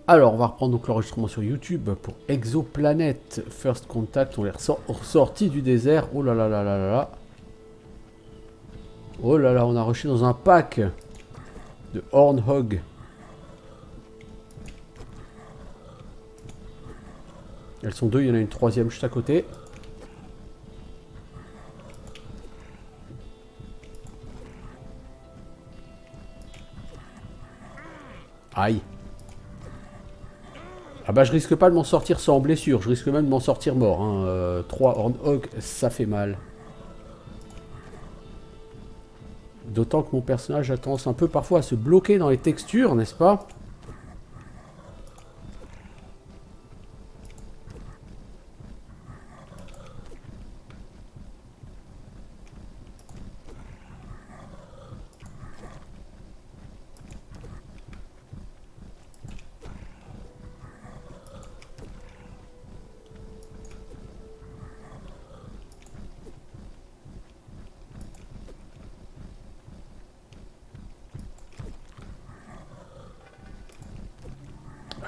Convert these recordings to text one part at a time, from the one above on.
Alors, on va reprendre donc l'enregistrement sur YouTube pour Exoplanet First Contact. On est ressorti du désert. Oh là là là là là là. Oh là là, on a rushé dans un pack de Hornhog. Elles sont deux, il y en a une troisième juste à côté. Aïe. Ah bah je risque pas de m'en sortir sans blessure, je risque même de m'en sortir mort. Hein. 3 Hornhog, ça fait mal. D'autant que mon personnage a tendance un peu parfois à se bloquer dans les textures, n'est-ce pas?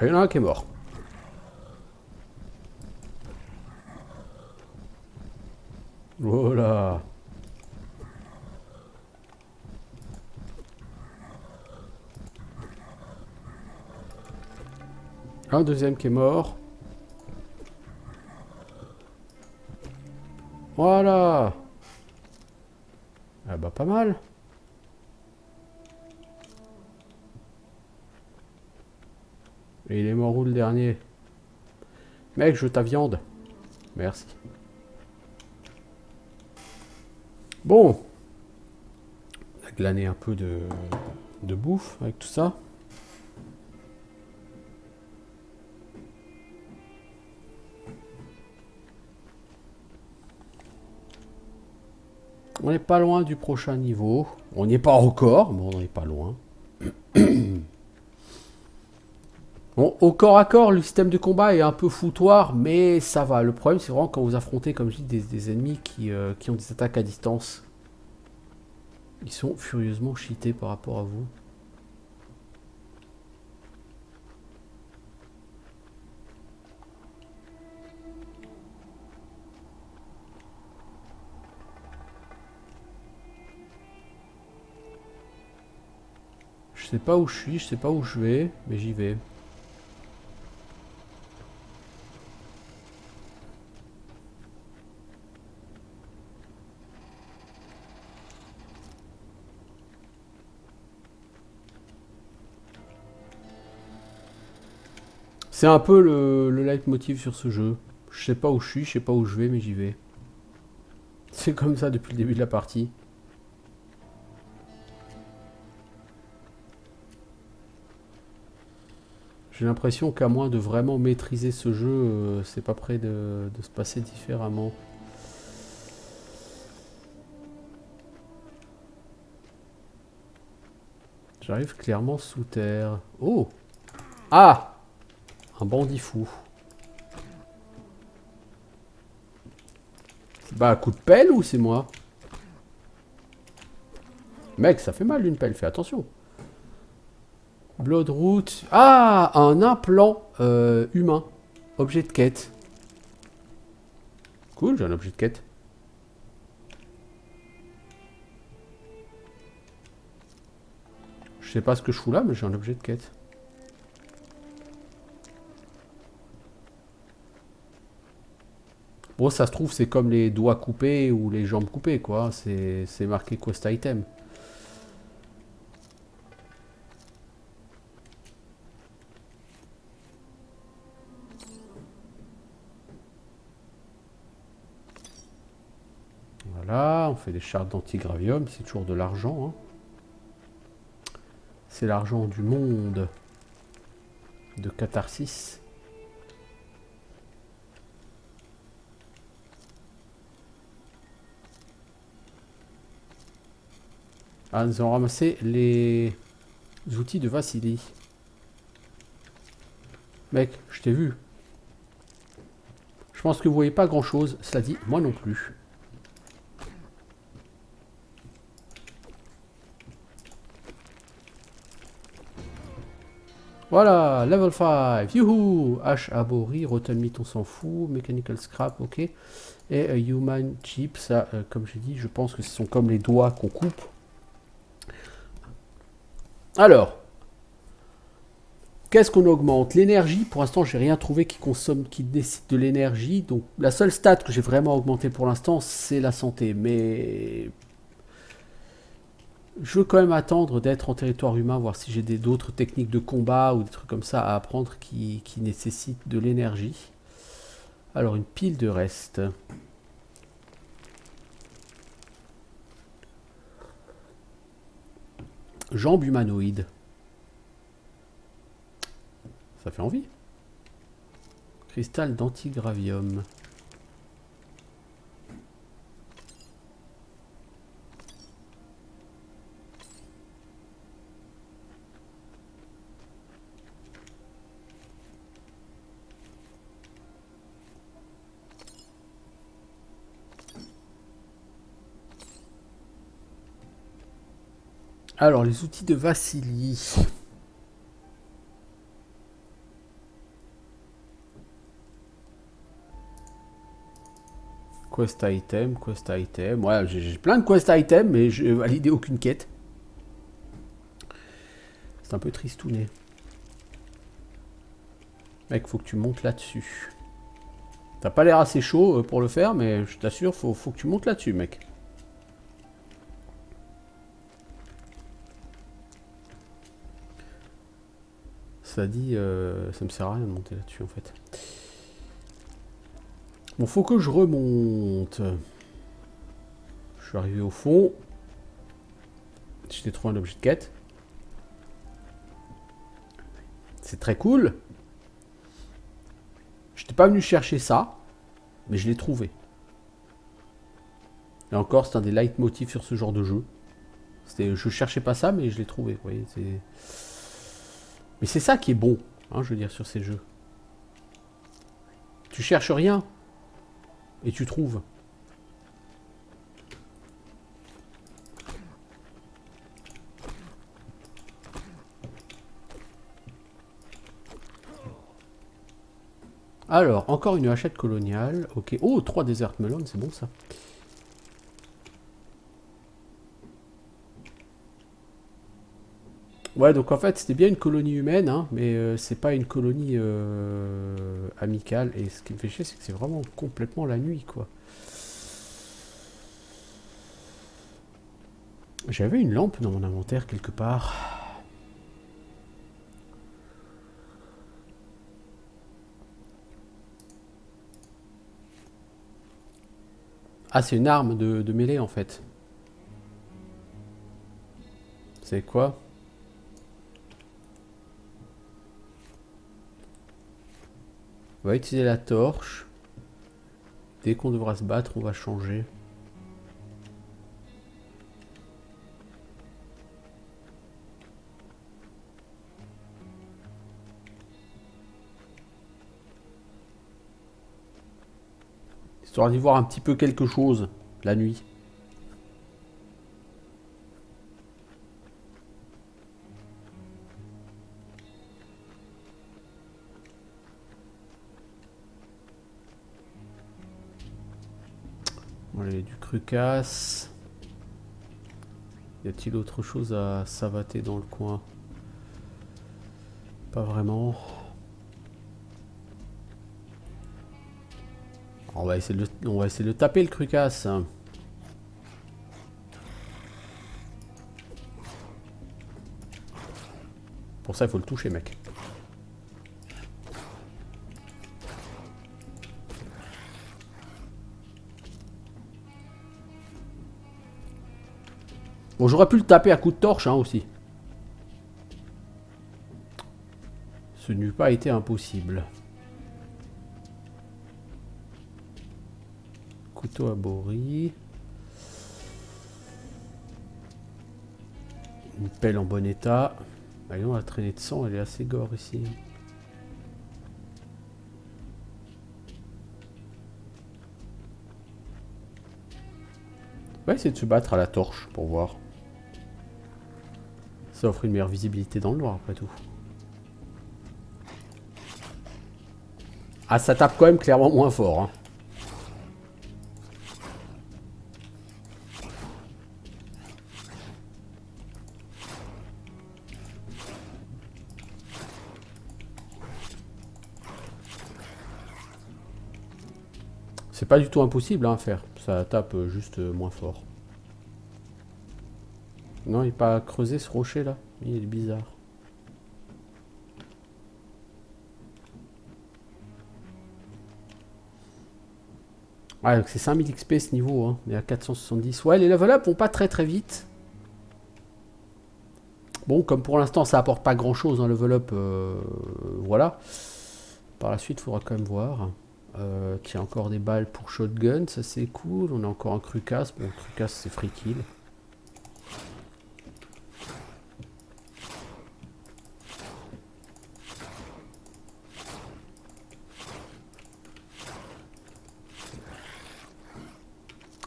Ah, il y en a un qui est mort. Voilà. Un deuxième qui est mort. Voilà. Ah bah pas mal. Et il est mort où le dernier? Mec, je veux ta viande. Merci. Bon. On a glané un peu de bouffe avec tout ça. On n'est pas loin du prochain niveau. On n'y est pas encore, mais on n'est pas loin. Bon, au corps à corps, le système de combat est un peu foutoir, mais ça va. Le problème, c'est vraiment quand vous affrontez, comme je dis, des ennemis qui ont des attaques à distance. Ils sont furieusement cheatés par rapport à vous. Je sais pas où je suis, je sais pas où je vais, mais j'y vais. C'est un peu le leitmotiv sur ce jeu. Je sais pas où je suis, je sais pas où je vais, mais j'y vais. C'est comme ça depuis le début de la partie. J'ai l'impression qu'à moins de vraiment maîtriser ce jeu, c'est pas prêt de se passer différemment. J'arrive clairement sous terre. Oh! Ah! Un bandit fou. Bah, coup de pelle ou c'est moi? Mec, ça fait mal une pelle, fais attention. Bloodroot. Ah! Un implant humain. Objet de quête. Cool, j'ai un objet de quête. Je sais pas ce que je fous là, mais j'ai un objet de quête. Bon, ça se trouve, c'est comme les doigts coupés ou les jambes coupées, quoi. C'est marqué Quest Item. Voilà, on fait des chartes d'antigravium, c'est toujours de l'argent. Hein. C'est l'argent du monde de Catharsis. Ah, nous avons ramassé les outils de Vassili. Mec, je t'ai vu. Je pense que vous voyez pas grand chose. Cela dit, moi non plus. Voilà, level 5. Youhou! H abori, rotten meat, on s'en fout. Mechanical scrap, ok. Et human chip, ça, comme j'ai dit, je pense que ce sont comme les doigts qu'on coupe. Alors, qu'est-ce qu'on augmente? L'énergie, pour l'instant, j'ai rien trouvé qui consomme, qui décide de l'énergie. Donc, la seule stat que j'ai vraiment augmentée pour l'instant, c'est la santé. Mais je veux quand même attendre d'être en territoire humain, voir si j'ai d'autres techniques de combat ou des trucs comme ça à apprendre qui nécessitent de l'énergie. Alors, une pile de reste. Jambes humanoïdes. Ça fait envie. Cristal d'antigravium. Alors, les outils de Vassili. Quest item, quest item. Ouais, j'ai plein de quest items, mais je n'ai validé aucune quête. C'est un peu tristouné. Mec, faut que tu montes là-dessus. T'as pas l'air assez chaud pour le faire, mais je t'assure, faut que tu montes là-dessus, mec. Ça dit, ça me sert à rien de monter là-dessus, en fait. Bon, faut que je remonte. Je suis arrivé au fond. J'ai trouvé un objet de quête. C'est très cool. Je n'étais pas venu chercher ça, mais je l'ai trouvé. Et encore, c'est un des leitmotifs sur ce genre de jeu. Je cherchais pas ça, mais je l'ai trouvé. Vous voyez, mais c'est ça qui est bon, hein, je veux dire, sur ces jeux. Tu cherches rien, et tu trouves. Alors, encore une hachette coloniale. Ok. Oh, 3 desert melons, c'est bon ça. Ouais, donc en fait, c'était bien une colonie humaine, hein, mais c'est pas une colonie amicale. Et ce qui me fait chier, c'est que c'est vraiment complètement la nuit, quoi. J'avais une lampe dans mon inventaire quelque part. Ah, c'est une arme de mêlée, en fait. C'est quoi? On va utiliser la torche. Dès qu'on devra se battre, on va changer. Histoire d'y voir un petit peu quelque chose la nuit. Voilà, il y a du crucasse. Y a-t-il autre chose à savater dans le coin? Pas vraiment. On va essayer de taper le crucasse. Pour ça, il faut le toucher, mec. Bon, j'aurais pu le taper à coups de torche, hein, aussi. Ce n'eût pas été impossible. Couteau à boris. Une pelle en bon état. Voyons, la traînée de sang, elle est assez gore ici. On va essayer de se battre à la torche pour voir. Ça offre une meilleure visibilité dans le noir après tout. Ah, ça tape quand même clairement moins fort. Hein. C'est pas du tout impossible hein, à faire. Ça tape juste moins fort. Non, il n'est pas creusé ce rocher là. Il est bizarre. Ouais, donc c'est 5000 XP ce niveau. Hein. On est à 470. Ouais, les level up vont pas très vite. Bon, comme pour l'instant ça apporte pas grand chose, hein, level up. Voilà. Par la suite, il faudra quand même voir. Tiens, encore des balles pour shotgun, ça c'est cool. On a encore un crucasse. Bon, crucasse c'est free kill.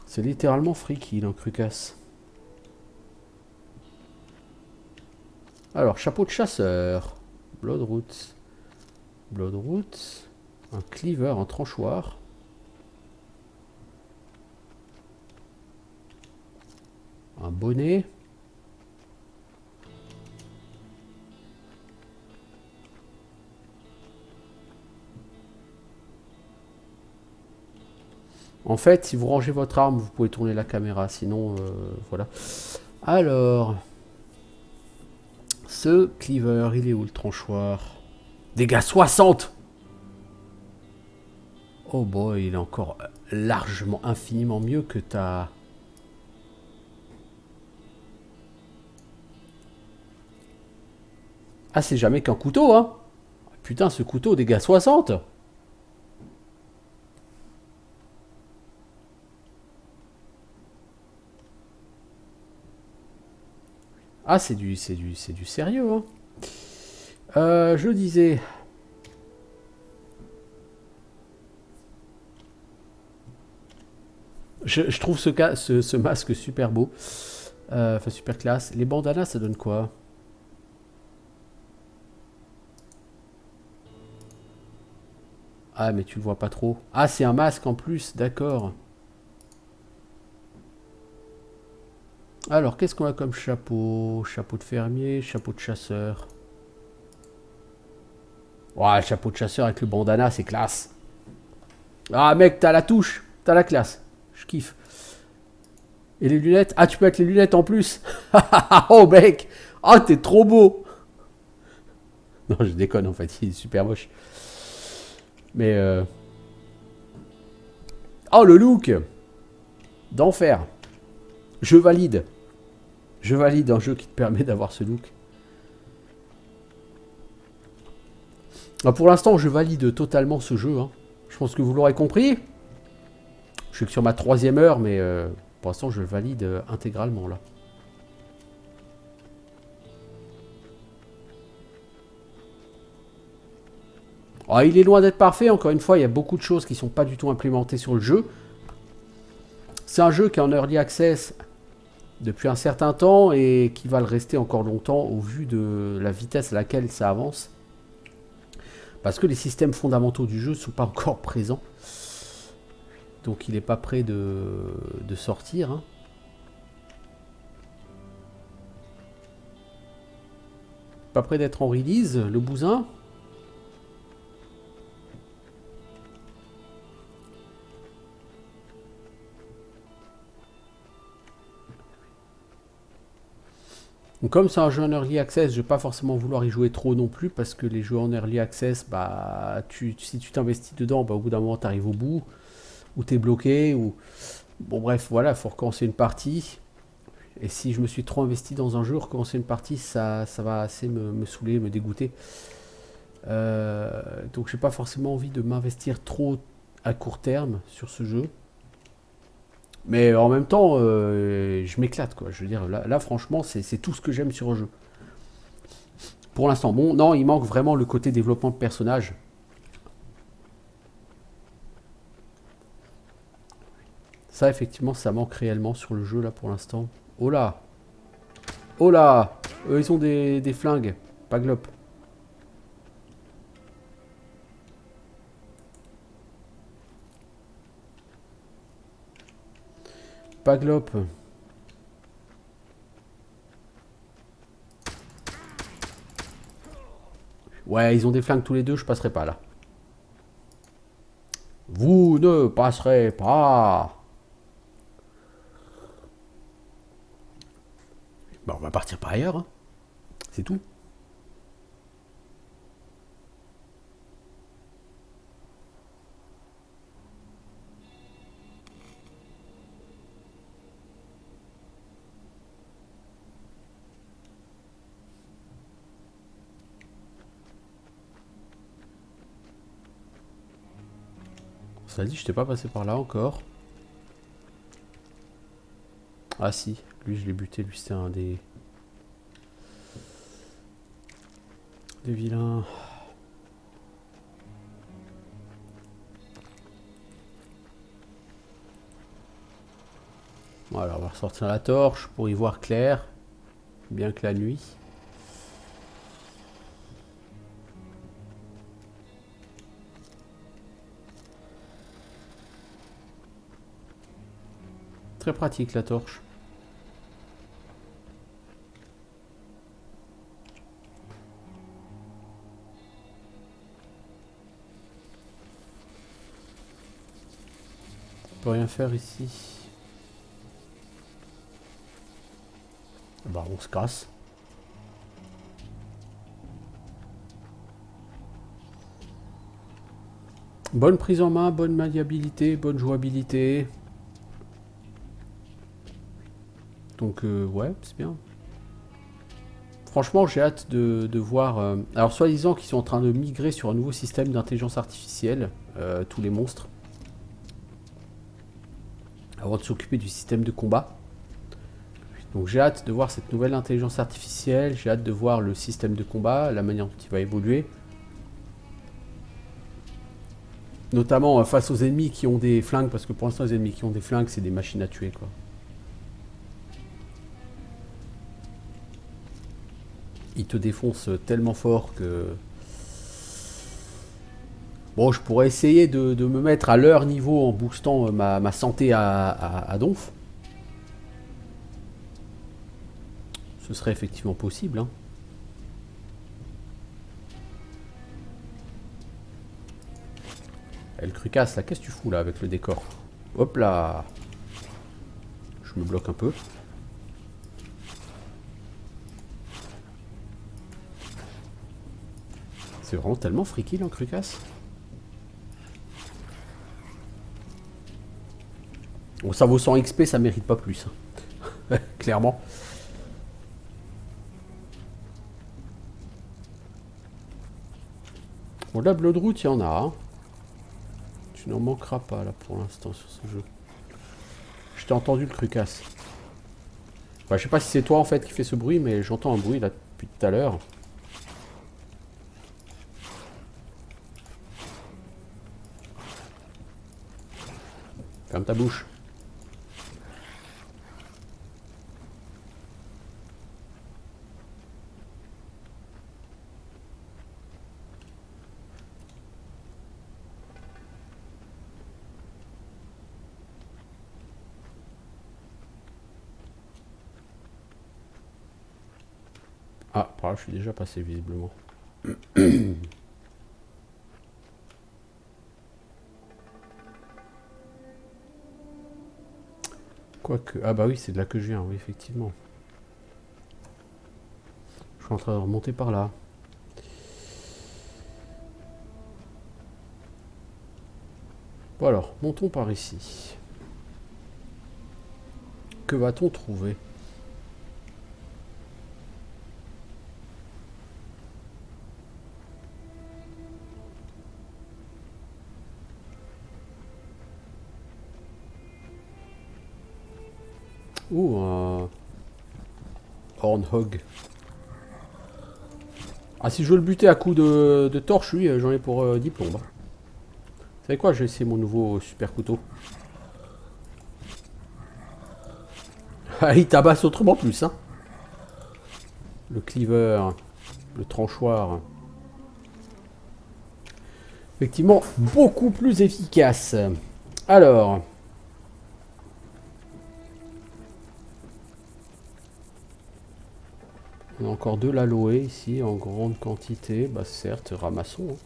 C'est littéralement free kill, un crucasse. Alors, chapeau de chasseur. Bloodroots. Bloodroots. Un cleaver, un tranchoir. Un bonnet. En fait, si vous rangez votre arme, vous pouvez tourner la caméra. Sinon, voilà. Alors, ce cleaver, il est où le tranchoir? Dégâts 60. Oh boy, il est encore largement, infiniment mieux que ta... Ah, c'est jamais qu'un couteau, hein. Putain, ce couteau, dégâts 60. Ah, c'est du sérieux, hein. Je le disais. Je trouve ce masque super beau. Enfin, super classe. Les bandanas, ça donne quoi? Ah, mais tu le vois pas trop. Ah, c'est un masque en plus, d'accord. Alors, qu'est-ce qu'on a comme chapeau? Chapeau de fermier, chapeau de chasseur. Ouais, le chapeau de chasseur avec le bandana, c'est classe. Ah, mec, t'as la touche. T'as la classe. Je kiffe. Et les lunettes? Ah, tu peux mettre les lunettes en plus. Oh, mec. Oh, t'es trop beau. Non, je déconne, en fait. Il est super moche. Mais... Oh, le look d'enfer. Je valide. Je valide un jeu qui te permet d'avoir ce look. Ah, pour l'instant, je valide totalement ce jeu. Hein. Je pense que vous l'aurez compris. Je suis que sur ma 3e heure, mais pour l'instant, je le valide intégralement là. Ah, il est loin d'être parfait. Encore une fois, il y a beaucoup de choses qui ne sont pas du tout implémentées sur le jeu. C'est un jeu qui est en early access depuis un certain temps et qui va le rester encore longtemps au vu de la vitesse à laquelle ça avance. Parce que les systèmes fondamentaux du jeu ne sont pas encore présents. Donc il n'est pas prêt de sortir. Hein. Pas prêt d'être en release, le bousin. Donc comme c'est un jeu en early access, je ne vais pas forcément vouloir y jouer trop non plus, parce que les jeux en early access, bah, si tu t'investis dedans, bah, au bout d'un moment, tu arrives au bout, ou tu es bloqué, ou... Bon bref, voilà, il faut recommencer une partie. Et si je me suis trop investi dans un jeu, recommencer une partie, ça va assez me saouler, me dégoûter. Donc j'ai pas forcément envie de m'investir trop à court terme sur ce jeu. Mais en même temps, je m'éclate, quoi. Je veux dire, là franchement, c'est tout ce que j'aime sur un jeu. Pour l'instant, bon, non, il manque vraiment le côté développement de personnage. Ça, effectivement, ça manque réellement sur le jeu, là, pour l'instant. Oh là! Oh là! Ils ont des flingues. Pas glop. Paglope. Ouais, ils ont des flingues tous les deux, je passerai pas là. Vous ne passerez pas. Bon, on va partir par ailleurs, hein. C'est tout. Ça dit, je t'ai pas passé par là encore. Ah si, lui je l'ai buté, lui c'était un des vilains. Voilà, on va ressortir la torche pour y voir clair, bien que la nuit. Très pratique la torche. On peut rien faire ici. Bah on se casse. Bonne prise en main, bonne maniabilité, bonne jouabilité. Donc ouais, c'est bien. Franchement, j'ai hâte de voir... alors, soi-disant qu'ils sont en train de migrer sur un nouveau système d'intelligence artificielle, tous les monstres, avant de s'occuper du système de combat. Donc j'ai hâte de voir cette nouvelle intelligence artificielle, j'ai hâte de voir le système de combat, la manière dont il va évoluer. Notamment face aux ennemis qui ont des flingues, parce que pour l'instant les ennemis qui ont des flingues, c'est des machines à tuer, quoi. Ils te défoncent tellement fort que... Bon, je pourrais essayer de me mettre à leur niveau en boostant ma santé à donf. Ce serait effectivement possible, hein. Elle crucasse là, qu'est-ce que tu fous là avec le décor? Hop là. Je me bloque un peu. C'est vraiment tellement freaky là, crucasse. Bon, ça vaut 100 XP, ça mérite pas plus, hein. Clairement. Bon, là, Bloodroot, il y en a, hein. Tu n'en manqueras pas là pour l'instant sur ce jeu. Je t'ai entendu le crucasse. Bah, je sais pas si c'est toi en fait qui fait ce bruit, mais j'entends un bruit là depuis tout à l'heure. Ferme ta bouche. Ah, par là, je suis déjà passé visiblement. Quoique... Ah bah oui, c'est de là que je viens, oui, effectivement. Je suis en train de remonter par là. Bon alors, montons par ici. Que va-t-on trouver? Ouh, un... Hornhog. Ah, si je veux le buter à coups de torche, oui, j'en ai pour 10 plombes. Vous savez quoi, je vais essayer mon nouveau super couteau. Ah, il tabasse autrement plus, hein. Le cleaver, le tranchoir. Effectivement, beaucoup plus efficace. Alors... encore de l'aloe ici en grande quantité. Bah certes, ramassons. Hein.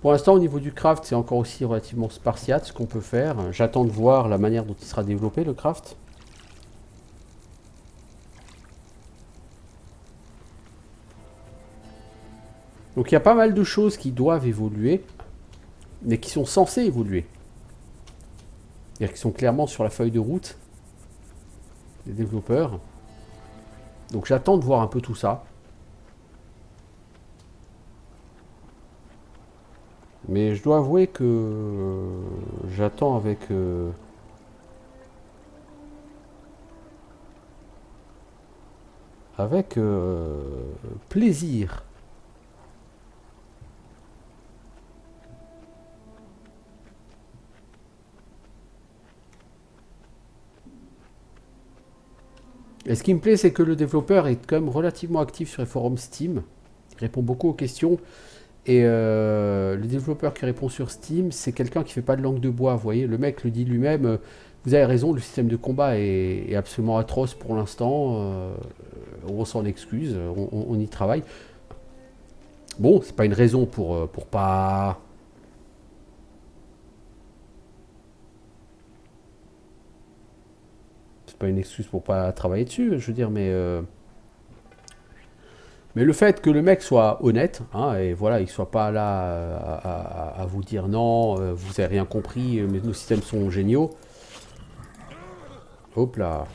Pour l'instant, au niveau du craft, c'est encore aussi relativement spartiate ce qu'on peut faire. J'attends de voir la manière dont il sera développé, le craft. Donc il y a pas mal de choses qui doivent évoluer, mais qui sont censées évoluer. C'est-à-dire qui sont clairement sur la feuille de route des développeurs. Donc j'attends de voir un peu tout ça. Mais je dois avouer que j'attends avec plaisir. Et ce qui me plaît, c'est que le développeur est quand même relativement actif sur les forums Steam. Il répond beaucoup aux questions. Et le développeur qui répond sur Steam, c'est quelqu'un qui fait pas de langue de bois. Vous voyez, le mec le dit lui-même. Vous avez raison, le système de combat est absolument atroce pour l'instant. On s'en excuse, on y travaille. Bon, c'est pas une raison pour pas. C'est pas une excuse pour pas travailler dessus, je veux dire, mais le fait que le mec soit honnête, hein, et voilà, il soit pas là à vous dire non, vous avez rien compris, mais nos systèmes sont géniaux. Hop là.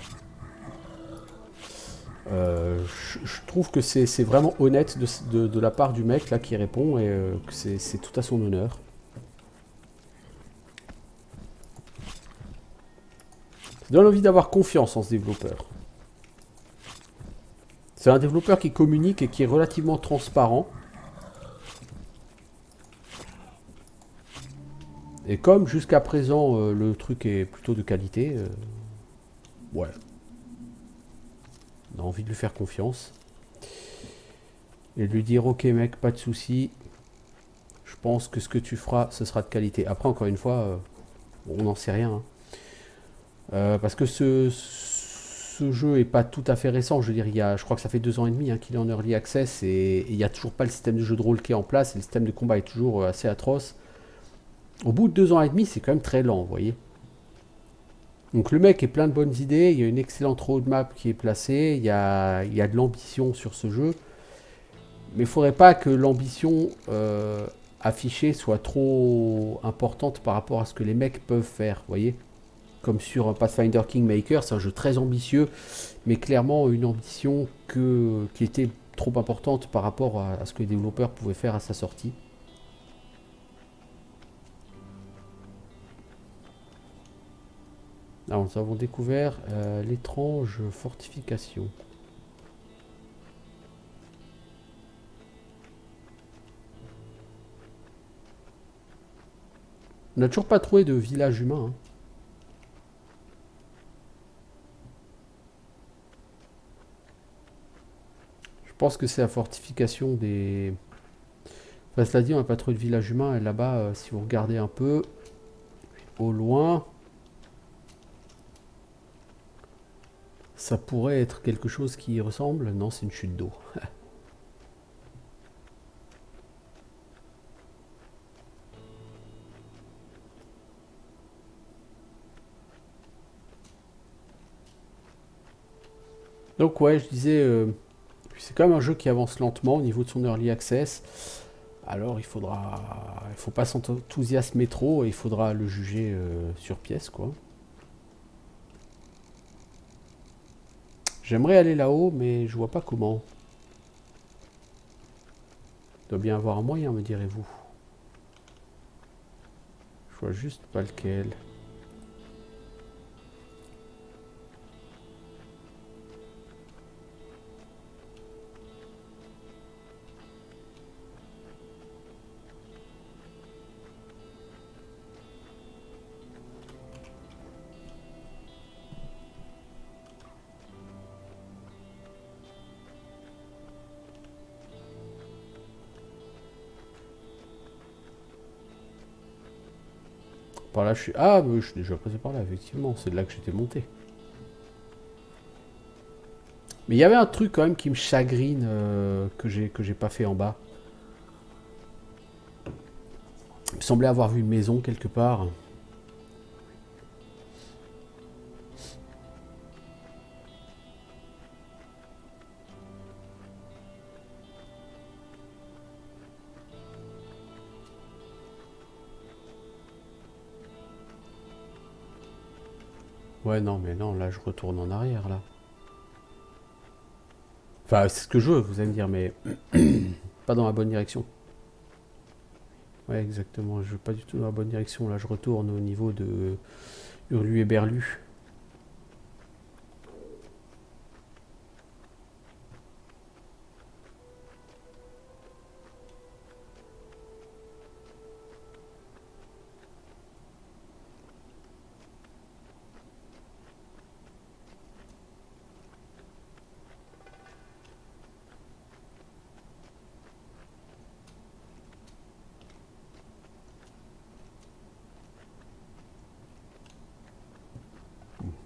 Je trouve que c'est vraiment honnête de la part du mec là qui répond et que c'est tout à son honneur. Ça donne envie d'avoir confiance en ce développeur. C'est un développeur qui communique et qui est relativement transparent. Et comme jusqu'à présent le truc est plutôt de qualité, ouais, on a envie de lui faire confiance. Et de lui dire ok mec, pas de soucis. Je pense que ce que tu feras, ce sera de qualité. Après, encore une fois, on n'en sait rien. Hein. Parce que ce jeu est pas tout à fait récent. Je veux dire, je crois que ça fait 2 ans et demi hein, qu'il est en early access et il n'y a toujours pas le système de jeu de rôle qui est en place. Et le système de combat est toujours assez atroce. Au bout de 2 ans et demi, c'est quand même très lent, vous voyez. Donc le mec est plein de bonnes idées. Il y a une excellente roadmap qui est placée. Il y a de l'ambition sur ce jeu. Mais il ne faudrait pas que l'ambition affichée soit trop importante par rapport à ce que les mecs peuvent faire, vous voyez. Comme sur Pathfinder Kingmaker, c'est un jeu très ambitieux, mais clairement une ambition qui était trop importante par rapport à ce que les développeurs pouvaient faire à sa sortie. Alors, nous avons découvert l'étrange fortification. On n'a toujours pas trouvé de village humain. Hein. Je pense que c'est la fortification des... Enfin, cela dit, on n'a pas trouvé de village humain. Et là-bas, si vous regardez un peu au loin, ça pourrait être quelque chose qui y ressemble. Non, c'est une chute d'eau. Donc ouais, je disais, c'est quand même un jeu qui avance lentement au niveau de son early access. Alors il faut pas s'enthousiasmer trop et il faudra le juger sur pièce quoi. J'aimerais aller là-haut, mais je vois pas comment. Il doit bien avoir un moyen, me direz-vous. Je vois juste pas lequel. Par là, je suis... Ah, mais je suis déjà passé par là, effectivement. C'est de là que j'étais monté. Mais il y avait un truc quand même qui me chagrine que j'ai pas fait en bas. Il me semblait avoir vu une maison quelque part. Ouais, non, mais non, là je retourne en arrière là. Enfin, c'est ce que je veux, vous allez me dire, mais pas dans la bonne direction. Ouais, exactement, je veux pas du tout dans la bonne direction. Là, je retourne au niveau de Hurlu et Berlu.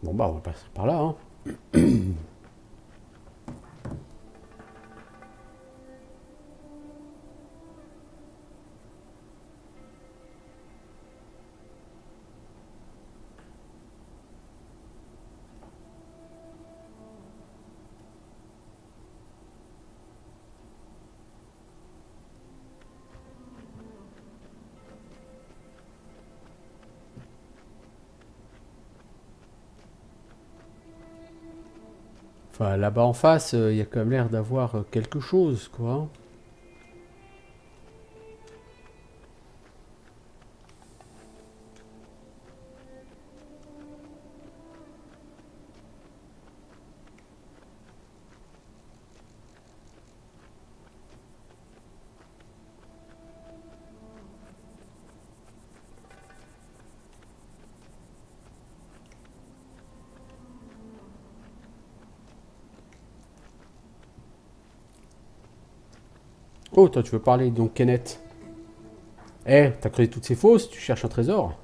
Bon, bah, on va passer par là, hein. Enfin, là-bas en face, il y a quand même l'air d'avoir quelque chose, quoi. Oh, toi, tu veux parler, donc, Kenneth. Eh, t'as creusé toutes ces fosses, tu cherches un trésor.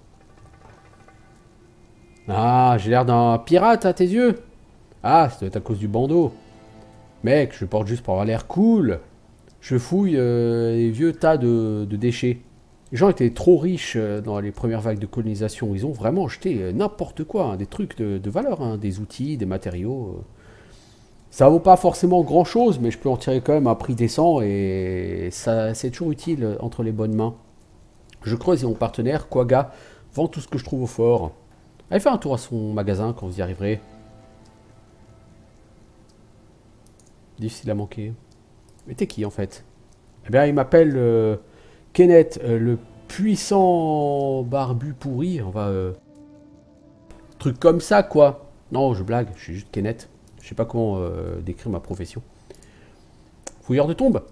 Ah, j'ai l'air d'un pirate à tes yeux. Ah, ça doit être à cause du bandeau. Mec, je porte juste pour avoir l'air cool. Je fouille les vieux tas de déchets. Les gens étaient trop riches dans les premières vagues de colonisation. Ils ont vraiment jeté n'importe quoi, hein, des trucs de valeur, hein, des outils, des matériaux. Ça vaut pas forcément grand chose, mais je peux en tirer quand même un prix décent et ça c'est toujours utile entre les bonnes mains. Je creuse et mon partenaire, Quagga, vend tout ce que je trouve au fort. Allez faire un tour à son magasin quand vous y arriverez. Difficile à manquer. Mais t'es qui en fait? Eh bien, il m'appelle Kenneth, le puissant barbu pourri. On va. Truc comme ça, quoi. Non, je blague, je suis juste Kenneth. Je sais pas comment décrire ma profession. Fouilleur de tombes?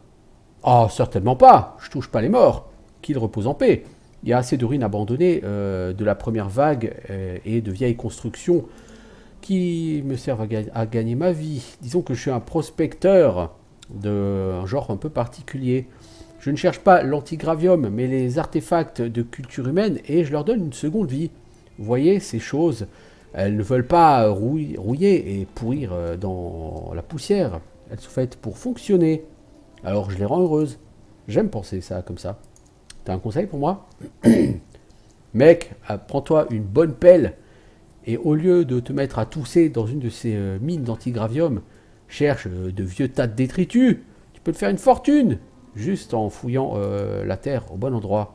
Ah, certainement pas. Je touche pas les morts. Qu'ils reposent en paix. Il y a assez de ruines abandonnées de la première vague et de vieilles constructions qui me servent à gagner ma vie. Disons que je suis un prospecteur d'un genre un peu particulier. Je ne cherche pas l'antigravium, mais les artefacts de culture humaine et je leur donne une seconde vie. Vous voyez, ces choses, elles ne veulent pas rouiller et pourrir dans la poussière. Elles sont faites pour fonctionner. Alors je les rends heureuses. J'aime penser ça comme ça. T'as un conseil pour moi? Mec, prends-toi une bonne pelle et au lieu de te mettre à tousser dans une de ces mines d'antigravium, cherche de vieux tas de détritus. Tu peux te faire une fortune juste en fouillant la terre au bon endroit.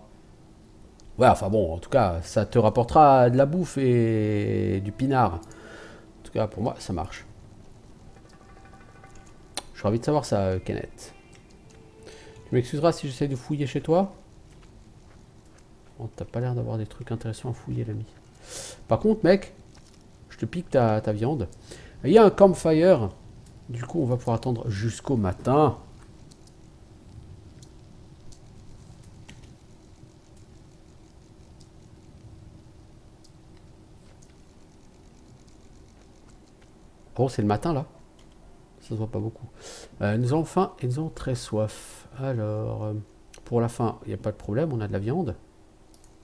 Ouais, enfin bon, en tout cas, ça te rapportera de la bouffe et du pinard. En tout cas, pour moi, ça marche. Je suis ravi de savoir ça, Kenneth. Tu m'excuseras si j'essaie de fouiller chez toi? Bon, t'as pas l'air d'avoir des trucs intéressants à fouiller, l'ami. Par contre, mec, je te pique ta viande. Il y a un campfire. Du coup, on va pouvoir attendre jusqu'au matin. Oh, c'est le matin, là. Ça se voit pas beaucoup. Nous avons faim et nous avons très soif. Alors, pour la faim, il n'y a pas de problème, on a de la viande.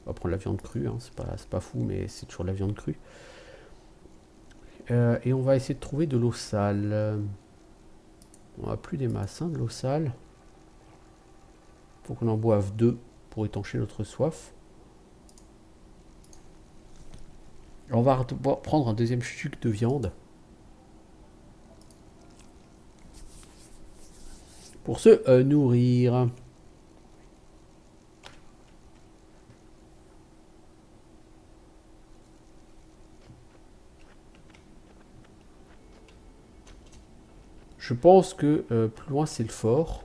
On va prendre la viande crue, hein, c'est pas fou, mais c'est toujours de la viande crue. Et on va essayer de trouver de l'eau sale. On a plus des masses, hein, de l'eau sale. Faut qu'on en boive 2 pour étancher notre soif. On va prendre un deuxième sucre de viande. Pour se nourrir. Je pense que plus loin c'est le fort.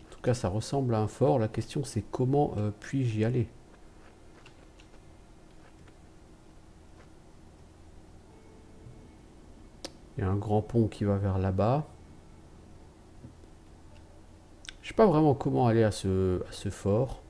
En tout cas ça ressemble à un fort. La question c'est comment puis-je y aller? Il y a un grand pont qui va vers là-bas. Je sais pas vraiment comment aller à ce fort.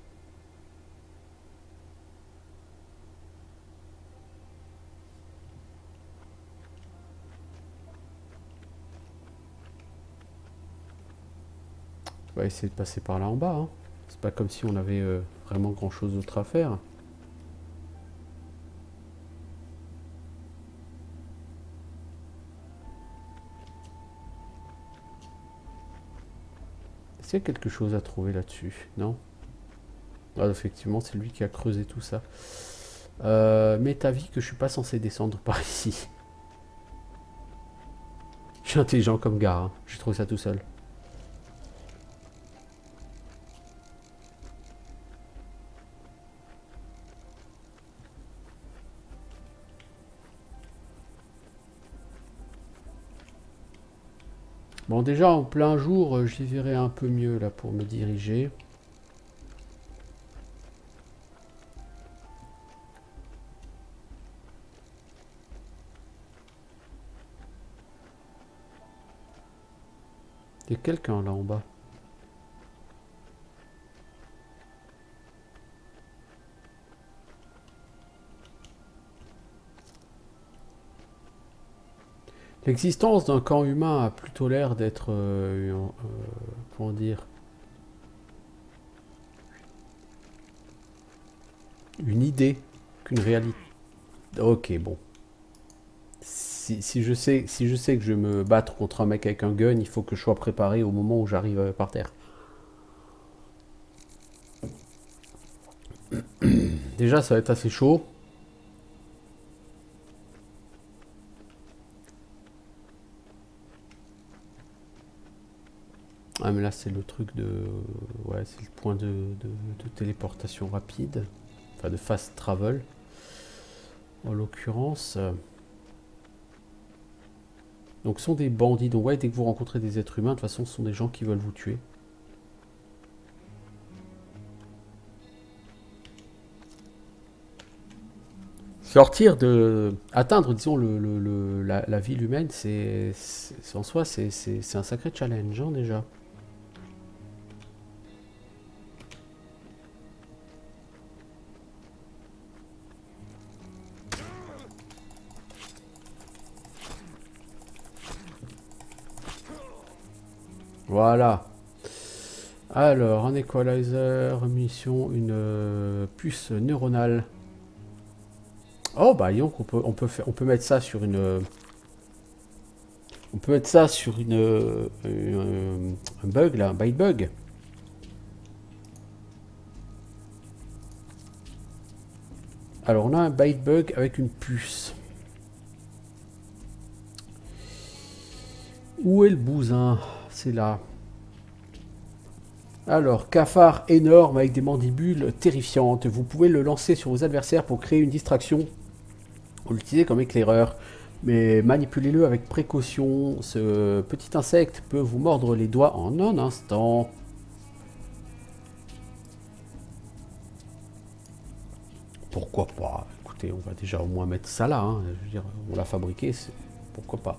On va essayer de passer par là en bas, hein. C'est pas comme si on avait vraiment grand chose d'autre à faire. Est-ce qu'il y a quelque chose à trouver là-dessus? Non? Ah, effectivement, c'est lui qui a creusé tout ça. M'est avis que je suis pas censé descendre par ici. Je suis intelligent comme gars, hein. J'ai trouvé ça tout seul. Bon, déjà en plein jour, j'y verrai un peu mieux là pour me diriger. Il y a quelqu'un là en bas. L'existence d'un camp humain a plutôt l'air d'être, comment dire, une idée qu'une réalité. Ok, bon. Si je sais que je vais me battre contre un mec avec un gun, il faut que je sois préparé au moment où j'arrive par terre. Déjà, ça va être assez chaud. Ah, mais là, c'est le truc de... Ouais, c'est le point de téléportation rapide. Enfin, de fast travel. En l'occurrence... Donc, ce sont des bandits. Donc, ouais, dès que vous rencontrez des êtres humains, de toute façon, ce sont des gens qui veulent vous tuer. Sortir de... Atteindre, disons, la ville humaine, en soi, c'est un sacré challenge, hein, déjà. Voilà. Alors, un equalizer, munition, une puce neuronale. Oh, bah, donc, on peut mettre ça sur une... On peut mettre ça sur un bug, là, un byte bug. Alors, on a un byte bug avec une puce. Où est le bousin? C'est là. Alors, cafard énorme avec des mandibules terrifiantes. Vous pouvez le lancer sur vos adversaires pour créer une distraction ou l'utiliser comme éclaireur. Mais manipulez-le avec précaution. Ce petit insecte peut vous mordre les doigts en un instant. Pourquoi pas? Écoutez, on va déjà au moins mettre ça là, hein. Je veux dire, on l'a fabriqué, pourquoi pas?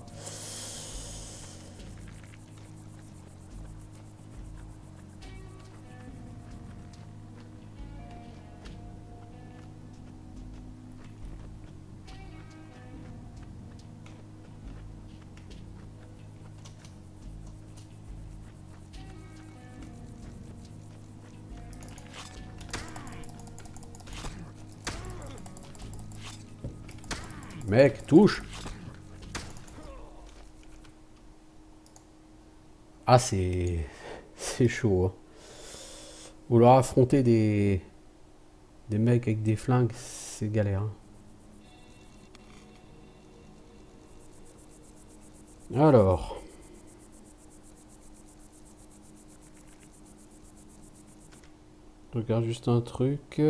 Mec, touche! Ah, c'est chaud, hein. Vouloir affronter des mecs avec des flingues, c'est galère, hein. Alors, je regarde juste un truc.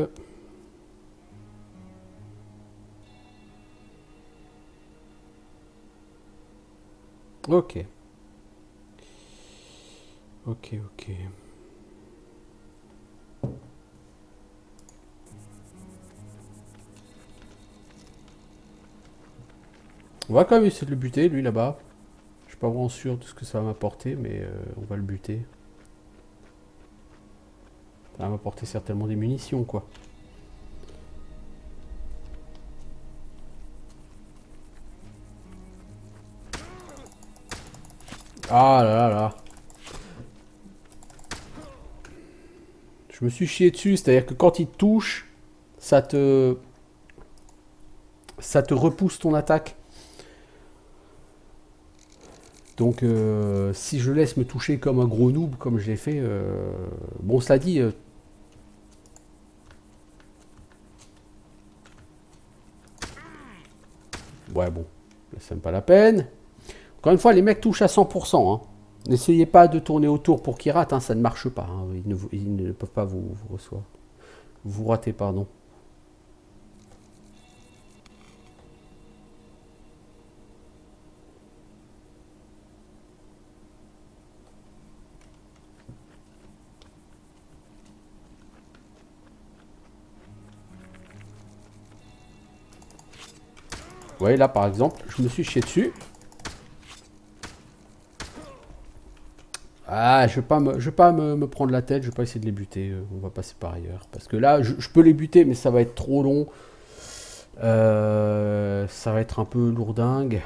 Ok, ok. On va quand même essayer de le buter, lui, là-bas. Je suis pas vraiment sûr de ce que ça va m'apporter, mais on va le buter. Ça va m'apporter certainement des munitions, quoi. Ah là là là. Je me suis chié dessus, c'est-à-dire que quand il te touche, ça te, ça te repousse ton attaque. Donc si je laisse me toucher comme un gros noob, comme je l'ai fait, bon cela dit, ouais bon, c'est même pas la peine. Encore une fois, les mecs touchent à 100%, hein. N'essayez pas de tourner autour pour qu'ils ratent, hein, ça ne marche pas, hein. Ils ne peuvent pas vous recevoir. Vous ratez, pardon. Vous voyez là par exemple, je me suis chié dessus. Ah, je vais pas me prendre la tête, je vais pas essayer de les buter, on va passer par ailleurs. Parce que là, je peux les buter, mais ça va être trop long. Ça va être un peu lourdingue.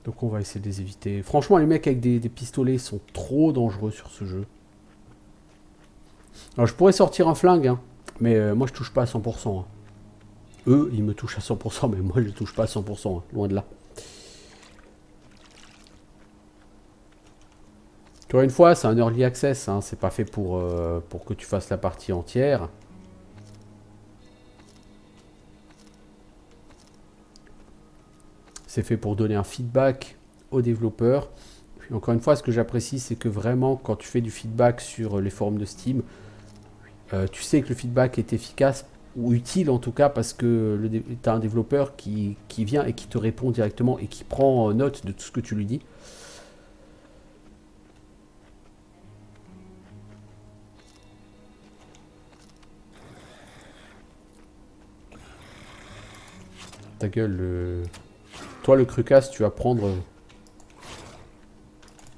Donc on va essayer de les éviter. Franchement, les mecs avec des pistolets sont trop dangereux sur ce jeu. Alors je pourrais sortir un flingue, hein, mais moi je touche pas à 100%, hein. Eux, ils me touchent à 100%, mais moi je ne touche pas à 100%, hein, loin de là. Encore une fois, c'est un early access, hein, c'est pas fait pour que tu fasses la partie entière. C'est fait pour donner un feedback aux développeurs. Puis encore une fois, ce que j'apprécie, c'est que vraiment, quand tu fais du feedback sur les forums de Steam, tu sais que le feedback est efficace ou utile en tout cas parce que tu as un développeur qui vient et qui te répond directement et qui prend note de tout ce que tu lui dis. Ta gueule, toi le crucas, tu vas prendre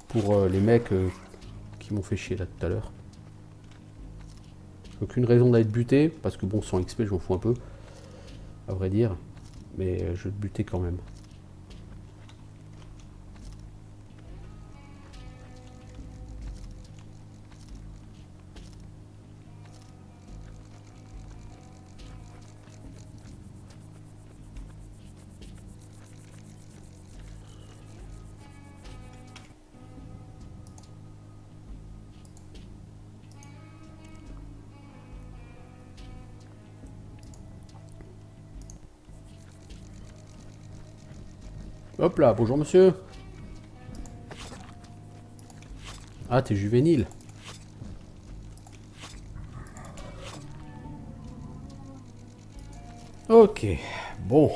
pour les mecs qui m'ont fait chier là tout à l'heure. Aucune raison d'être buté, parce que bon, sans XP, je m'en fous un peu, à vrai dire. Mais je vais te buter quand même. Hop là, bonjour monsieur. Ah, t'es juvénile. Ok, bon.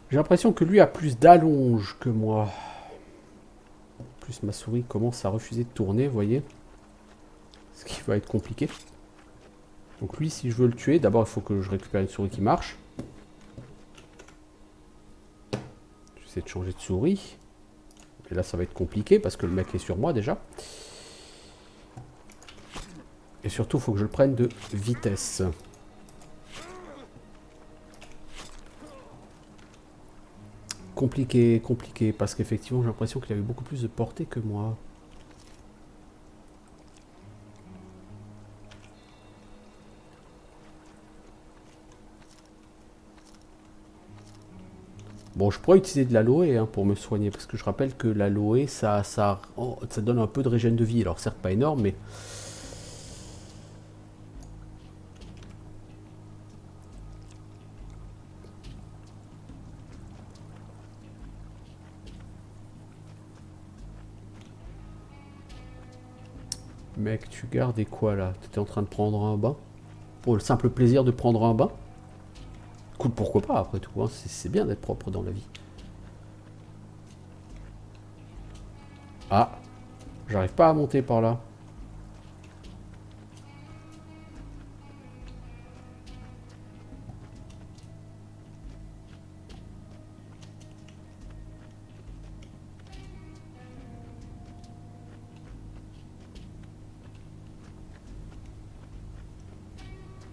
J'ai l'impression que lui a plus d'allonge que moi. En plus, ma souris commence à refuser de tourner, vous voyez. Ce qui va être compliqué. Donc lui, si je veux le tuer, d'abord il faut que je récupère une souris qui marche. J'essaie de changer de souris. Et là, ça va être compliqué parce que le mec est sur moi déjà. Et surtout, il faut que je le prenne de vitesse. Compliqué, compliqué, parce qu'effectivement, j'ai l'impression qu'il avait beaucoup plus de portée que moi. Bon, je pourrais utiliser de l'aloe pour me soigner, parce que je rappelle que l'aloe, ça donne un peu de régène de vie. Alors certes pas énorme, mais... Mec, tu gardais quoi là? T'étais en train de prendre un bain? Pour le simple plaisir de prendre un bain? Cool, pourquoi pas après tout, hein. C'est bien d'être propre dans la vie. Ah, j'arrive pas à monter par là.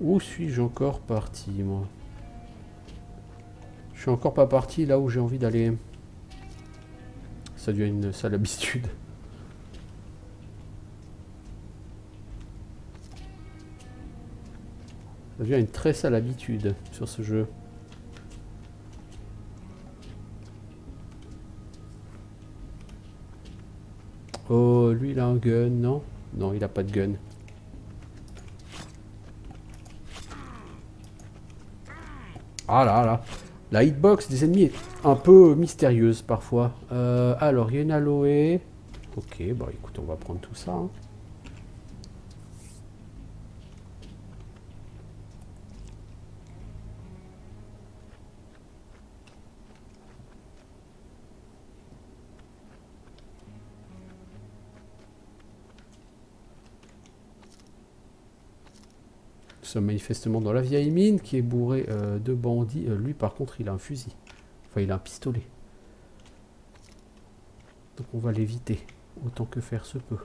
Où suis-je encore parti, moi? Je suis encore pas parti là où j'ai envie d'aller. Ça devient une sale habitude. Ça devient une très sale habitude sur ce jeu. Oh, lui il a un gun, non? Non, il a pas de gun. Ah là là. La hitbox des ennemis est un peu mystérieuse parfois. Alors, il y a une aloe. Ok, bah écoute, on va prendre tout ça. Hein. Nous sommes manifestement dans la vieille mine qui est bourrée de bandits. Lui, par contre, il a un fusil. Enfin, il a un pistolet. Donc on va l'éviter autant que faire se peut.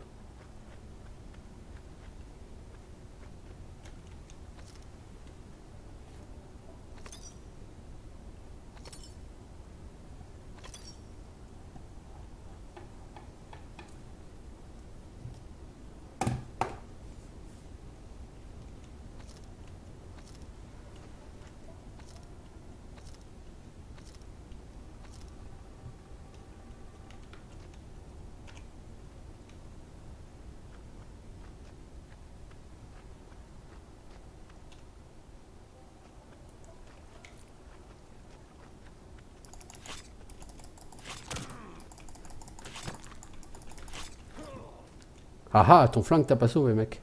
Ah ah, ton flingue t'a pas sauvé, mec.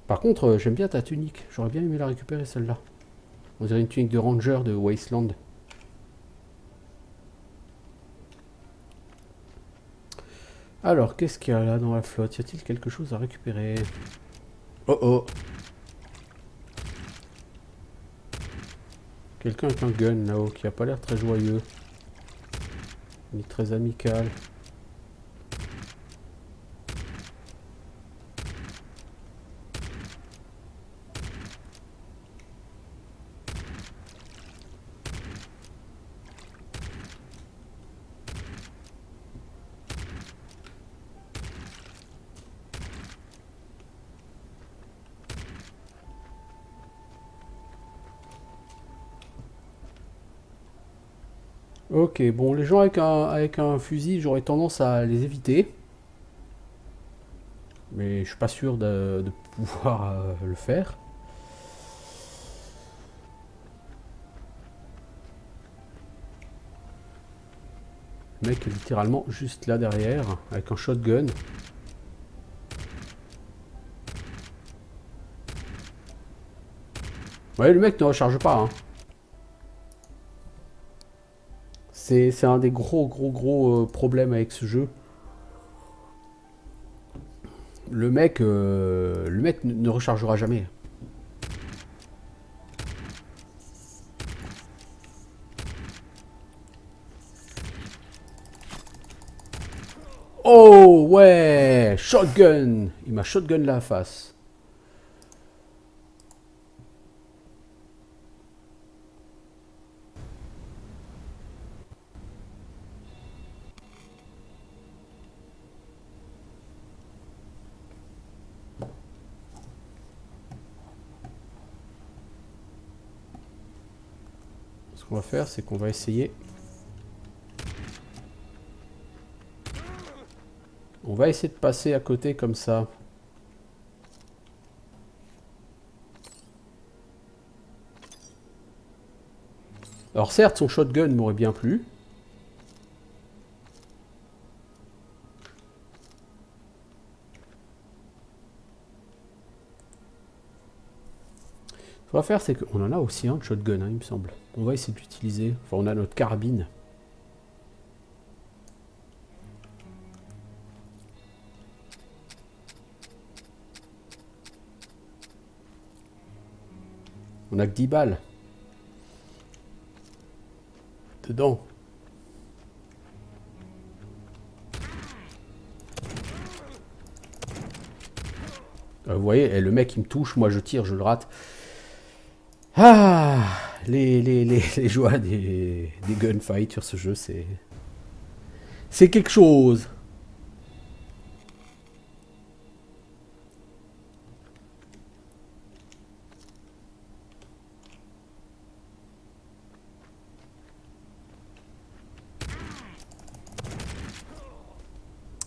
Par contre, j'aime bien ta tunique. J'aurais bien aimé la récupérer, celle-là. On dirait une tunique de ranger de Wasteland. Alors, qu'est-ce qu'il y a là dans la flotte? Y a-t-il quelque chose à récupérer? Oh oh! Quelqu'un avec un gun là-haut qui a pas l'air très joyeux. Ni très amical. Ok, bon, les gens avec un fusil, j'aurais tendance à les éviter. Mais je suis pas sûr de pouvoir le faire. Le mec est littéralement juste là derrière, avec un shotgun. Ouais, le mec ne recharge pas, hein. C'est un des gros problèmes avec ce jeu. Le mec ne rechargera jamais. Oh ouais, shotgun. Il m'a shotgun la face. Ce qu'on va faire, c'est qu'on va essayer. On va essayer de passer à côté comme ça. Alors certes, son shotgun m'aurait bien plu. Ce qu'on va faire, c'est qu'on en a aussi un de shotgun, hein, il me semble. On va essayer de l'utiliser. Enfin, on a notre carabine. On a que 10 balles. Dedans. Vous voyez, le mec il me touche, moi je tire, je le rate. Ah, les joies des gunfights sur ce jeu, c'est quelque chose.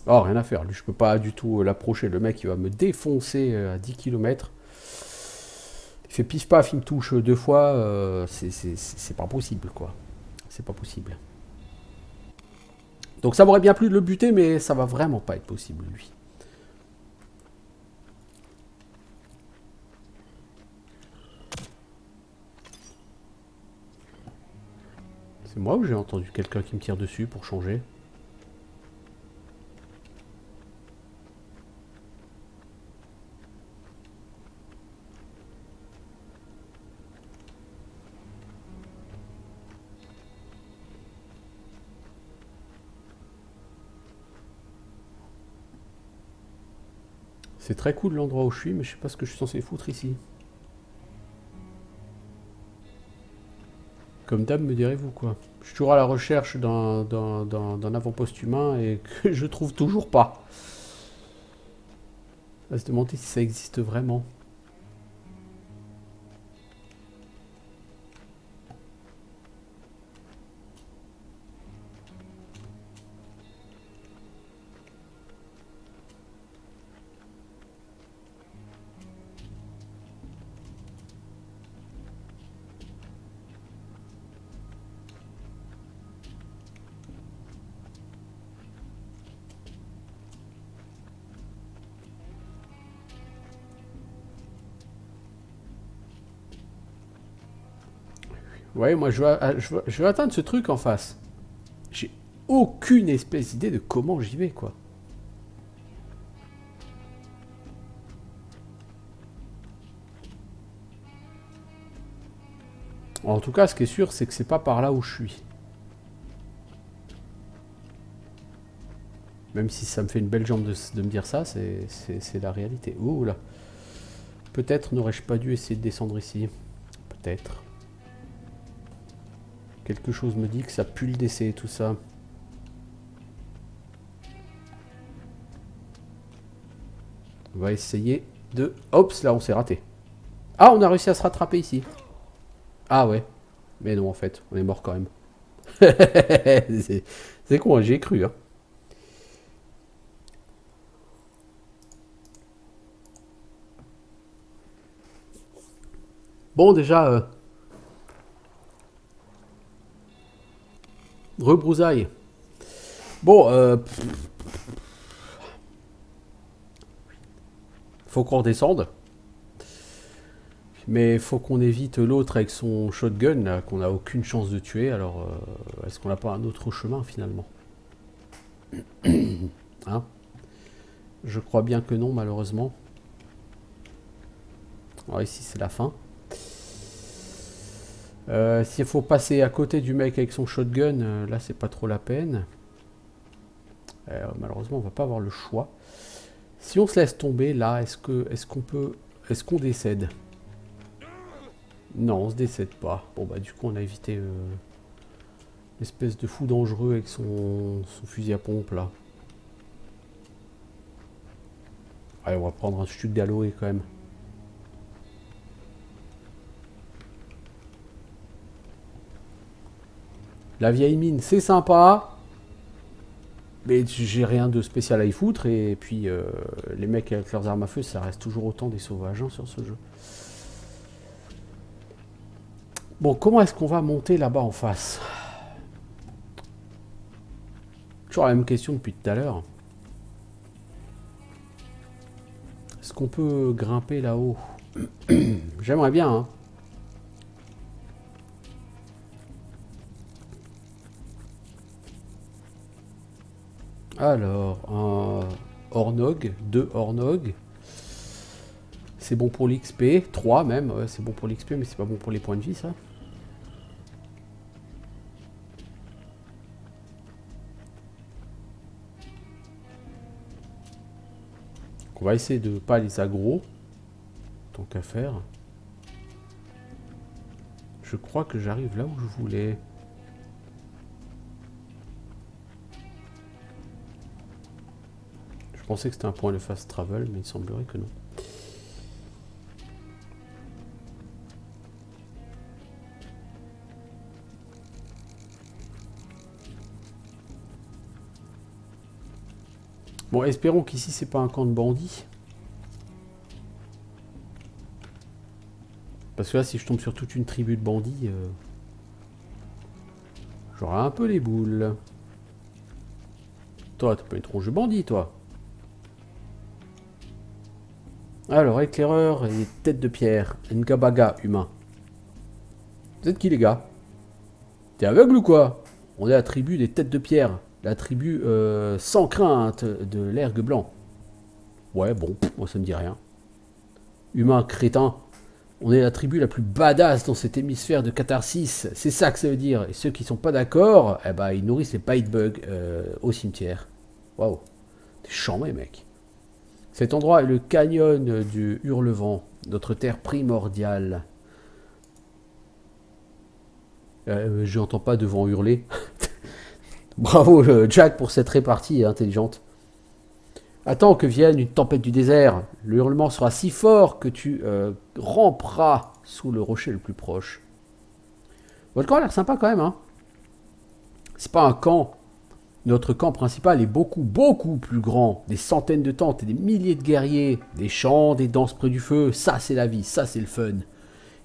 Oh, rien à faire, lui je peux pas du tout l'approcher, le mec il va me défoncer à 10 km. Il fait pif paf, il me touche 2 fois, c'est pas possible quoi. C'est pas possible. Donc ça m'aurait bien plu de le buter, mais ça va vraiment pas être possible lui. C'est moi ou j'ai entendu quelqu'un qui me tire dessus pour changer? C'est très cool l'endroit où je suis, mais je sais pas ce que je suis censé foutre ici. Comme d'hab, me direz-vous quoi. Je suis toujours à la recherche d'un avant-poste humain et que je trouve toujours pas. On va se demander si ça existe vraiment. Ouais, moi je veux atteindre ce truc en face. J'ai aucune espèce d'idée de comment j'y vais quoi. En tout cas, ce qui est sûr, c'est que c'est pas par là où je suis. Même si ça me fait une belle jambe de me dire ça, c'est la réalité. Ouh là. Peut-être n'aurais-je pas dû essayer de descendre ici. Peut-être. Quelque chose me dit que ça pue le décès, tout ça. On va essayer de... Oups, là on s'est raté. Ah, on a réussi à se rattraper ici. Ah ouais. Mais non, en fait, on est mort quand même. C'est con, hein, j'y ai cru. Hein. Bon, déjà... rebrousaille. Bon, faut qu'on redescende. Mais il faut qu'on évite l'autre avec son shotgun, là, qu'on n'a aucune chance de tuer. Alors, est-ce qu'on n'a pas un autre chemin, finalement? Hein? Je crois bien que non, malheureusement. Alors ici, c'est la fin. S'il faut passer à côté du mec avec son shotgun, là, c'est pas trop la peine. Malheureusement, on va pas avoir le choix. Si on se laisse tomber, là, est-ce qu'on peut... Est-ce qu'on décède? Non, on se décède pas. Bon, bah, du coup, on a évité l'espèce de fou dangereux avec son fusil à pompe, là. Allez, on va prendre un chute d'aloe, quand même. La vieille mine, c'est sympa. Mais j'ai rien de spécial à y foutre. Et puis, les mecs avec leurs armes à feu, ça reste toujours autant des sauvages hein, sur ce jeu. Bon, comment est-ce qu'on va monter là-bas en face? Toujours la même question depuis tout à l'heure. Est-ce qu'on peut grimper là-haut? J'aimerais bien, hein. Alors, un Hornog, 2 Hornog. C'est bon pour l'XP, 3 même, ouais, c'est bon pour l'XP, mais c'est pas bon pour les points de vie, ça. On va essayer de pas les aggro, tant qu'à faire. Je crois que j'arrive là où je voulais. Je pensais que c'était un point de fast travel, mais il semblerait que non. Bon, espérons qu'ici c'est pas un camp de bandits. Parce que là, si je tombe sur toute une tribu de bandits, j'aurai un peu les boules. Toi, t'es pas une tronche de bandit, toi. Alors, éclaireur et tête de pierre. Ngabaga, humain. Vous êtes qui, les gars? T'es aveugle ou quoi? On est la tribu des têtes de pierre. La tribu sans crainte de l'ergue blanc. Ouais, bon, moi ça me dit rien. Humain crétin. On est la tribu la plus badass dans cet hémisphère de catharsis. C'est ça que ça veut dire. Et ceux qui sont pas d'accord, eh ben, ils nourrissent les bite-bugs au cimetière. Waouh. T'es chambé, mec. Cet endroit est le canyon du Hurlevent, notre terre primordiale. Je n'entends pas devant hurler. Bravo Jack pour cette répartie intelligente. Attends que vienne une tempête du désert. Le hurlement sera si fort que tu ramperas sous le rocher le plus proche. Votre camp a l'air sympa quand même, hein. C'est pas un camp. Notre camp principal est beaucoup, beaucoup plus grand. Des centaines de tentes et des milliers de guerriers. Des chants, des danses près du feu. Ça, c'est la vie. Ça, c'est le fun.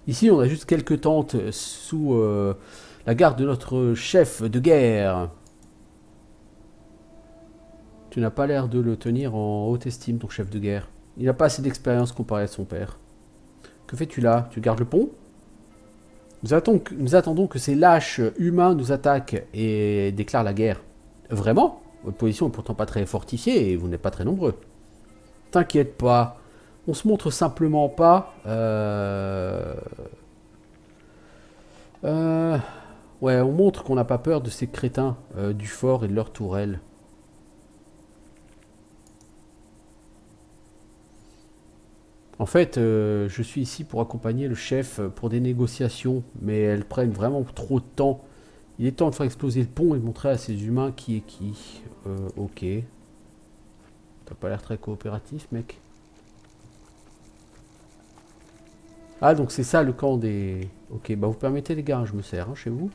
Ici, on a juste quelques tentes sous la garde de notre chef de guerre. Tu n'as pas l'air de le tenir en haute estime, ton chef de guerre. Il n'a pas assez d'expérience comparé à son père. Que fais-tu là? Tu gardes le pont? Nous attendons que ces lâches humains nous attaquent et déclarent la guerre. Vraiment? Votre position est pourtant pas très fortifiée et vous n'êtes pas très nombreux. T'inquiète pas. On se montre simplement pas. Ouais, on montre qu'on n'a pas peur de ces crétins du fort et de leurs tourelles. En fait, je suis ici pour accompagner le chef pour des négociations, mais elles prennent vraiment trop de temps. Il est temps de faire exploser le pont et de montrer à ces humains qui est qui. Ok. T'as pas l'air très coopératif, mec. Ah, donc c'est ça le camp des... Ok, bah vous permettez les gars, hein, je me sers hein, chez vous.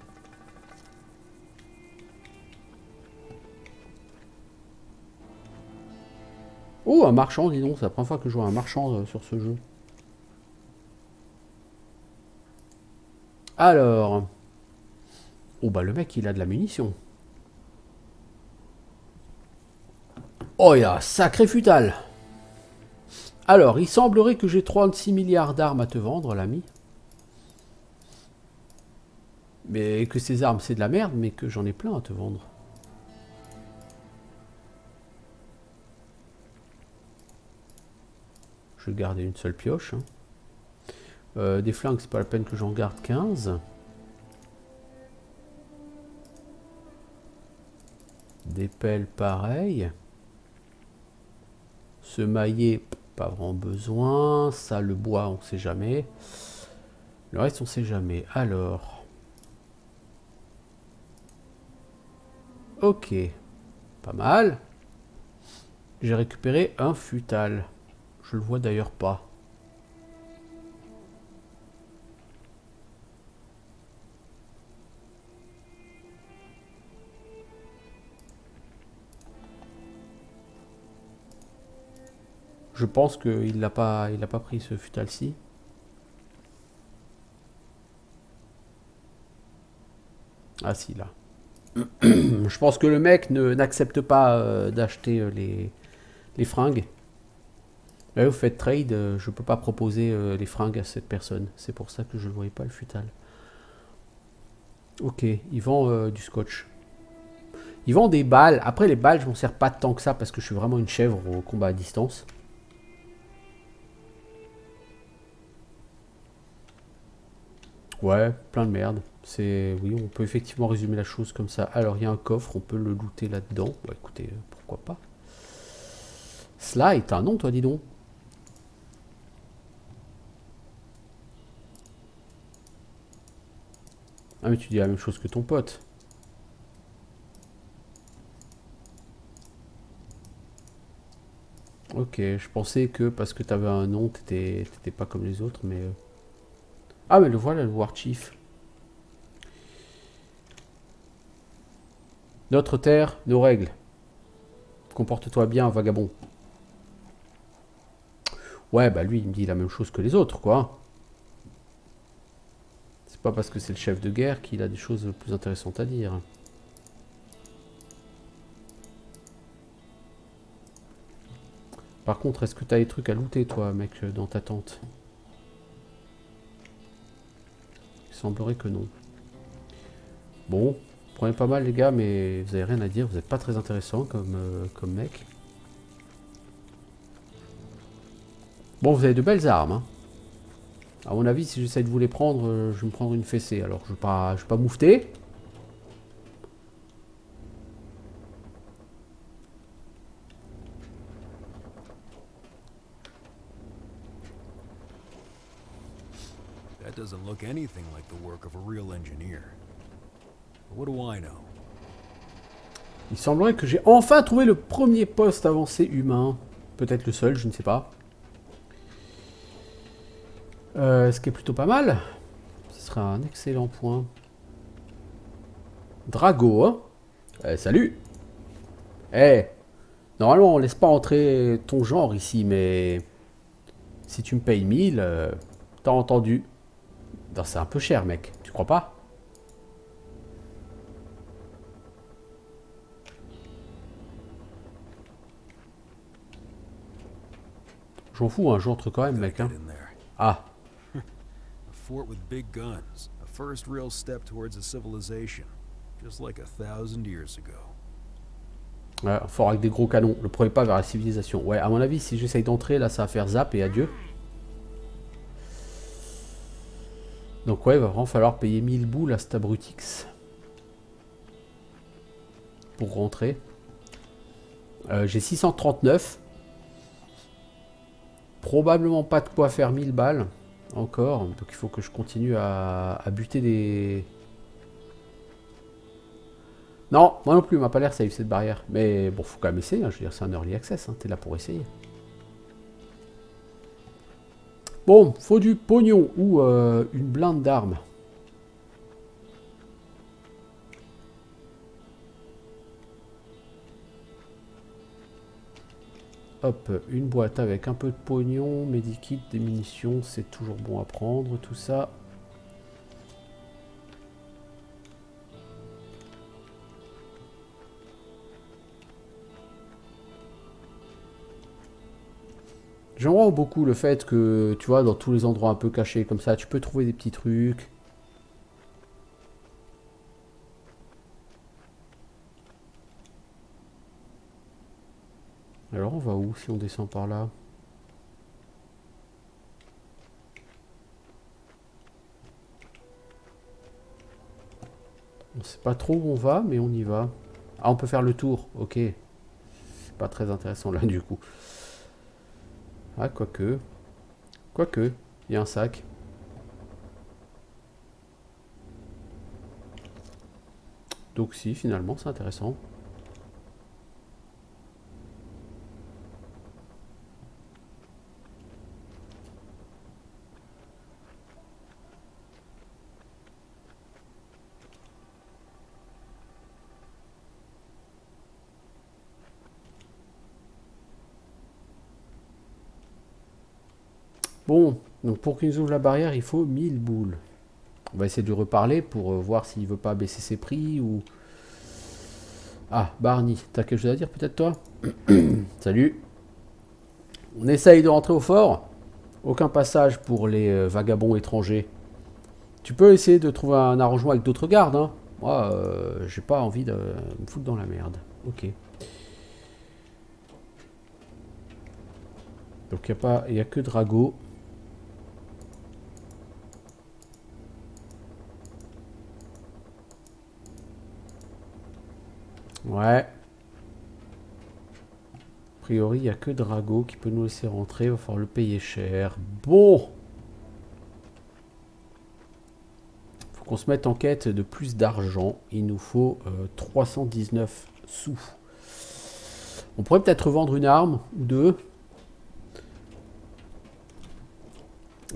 Oh, un marchand, dis donc, c'est la première fois que je vois un marchand sur ce jeu. Alors... Oh bah le mec, il a de la munition. Oh, il a sacré futal. Alors, il semblerait que j'ai 36 milliards d'armes à te vendre, l'ami. Mais que ces armes, c'est de la merde, mais que j'en ai plein à te vendre. Je vais garder une seule pioche. Hein. Des flingues, c'est pas la peine que j'en garde 15. Des pelles, pareil. Se mailler, pas vraiment besoin. Ça, le bois, on sait jamais. Le reste, on sait jamais. Alors. Ok. Pas mal. J'ai récupéré un futal. Je le vois d'ailleurs pas. Je pense qu'il l'a pas pris ce futal-ci. Ah si, là. Je pense que le mec n'accepte pas d'acheter les fringues. Là, vous faites trade, je peux pas proposer les fringues à cette personne. C'est pour ça que je ne voyais pas le futal. Ok, il vend du scotch. Il vend des balles. Après, les balles, je m'en sers pas tant que ça parce que je suis vraiment une chèvre au combat à distance. Ouais, plein de merde. Oui, on peut effectivement résumer la chose comme ça. Alors, il y a un coffre, on peut le looter là-dedans. Bah, écoutez, pourquoi pas. Sly, t'as un nom, toi, dis donc. Ah, mais tu dis la même chose que ton pote. Ok, je pensais que parce que t'avais un nom, t'étais pas comme les autres, mais... Ah, mais le voilà, le War Chief. Notre terre, nos règles. Comporte-toi bien, vagabond. Ouais, bah lui, il me dit la même chose que les autres, quoi. C'est pas parce que c'est le chef de guerre qu'il a des choses plus intéressantes à dire. Par contre, est-ce que t'as des trucs à looter, toi, mec, dans ta tente? Il semblerait que non. Bon, prenez pas mal, les gars, mais vous avez rien à dire. Vous êtes pas très intéressant comme mec. Bon, vous avez de belles armes, hein. À mon avis, si j'essaie de vous les prendre, je vais me prendre une fessée. Alors, je vais pas moufter. That doesn't look anything like the work of a real engineer. What do I know? Il semblerait que j'ai enfin trouvé le premier poste avancé humain. Peut-être le seul, je ne sais pas. Ce qui est plutôt pas mal. Ce sera un excellent point. Drago, hein. Salut. Eh, normalement, on laisse pas entrer ton genre ici, mais... Si tu me payes 1000, t'as entendu. Non, c'est un peu cher, mec. Tu crois pas? J'en fous, hein, j'entre quand même, Gotta mec. get Hein. in there. Ah, A fort with big guns. A first real step towards a civilization. Just like 1,000 years ago. ouais, un fort avec des gros canons. Le premier pas vers la civilisation. Ouais, à mon avis, si j'essaye d'entrer, là, ça va faire zap et adieu. Donc ouais, il va vraiment falloir payer 1000 boules à Stabrutix. Pour rentrer. J'ai 639. Probablement pas de quoi faire 1000 balles. Encore. Donc il faut que je continue à buter des... Non, moi non plus, il m'a pas l'air safe cette barrière. Mais bon, faut quand même essayer. Hein. Je veux dire, c'est un early access. Hein. T'es là pour essayer. Bon, faut du pognon ou une blinde d'armes. Hop, une boîte avec un peu de pognon, medikit, des munitions, c'est toujours bon à prendre, tout ça. J'aime vraiment beaucoup le fait que, tu vois, dans tous les endroits un peu cachés comme ça, tu peux trouver des petits trucs. Alors on va où si on descend par là? On sait pas trop où on va, mais on y va. Ah, on peut faire le tour, ok. C'est pas très intéressant là du coup. Ah, quoique. Quoique, il y a un sac. Donc si, finalement, c'est intéressant. Bon, donc pour qu'il nous ouvre la barrière, il faut 1000 boules. On va essayer de lui reparler pour voir s'il veut pas baisser ses prix ou... Ah, Barney, t'as quelque chose à dire peut-être toi? Salut. On essaye de rentrer au fort. Aucun passage pour les vagabonds étrangers. Tu peux essayer de trouver un arrangement avec d'autres gardes, hein. Moi, j'ai pas envie de me foutre dans la merde. Ok. Donc il y a que Drago. Ouais. A priori, il n'y a que Drago qui peut nous laisser rentrer. Il va falloir le payer cher. Bon. Faut qu'on se mette en quête de plus d'argent. Il nous faut 319 sous. On pourrait peut-être vendre une arme ou deux.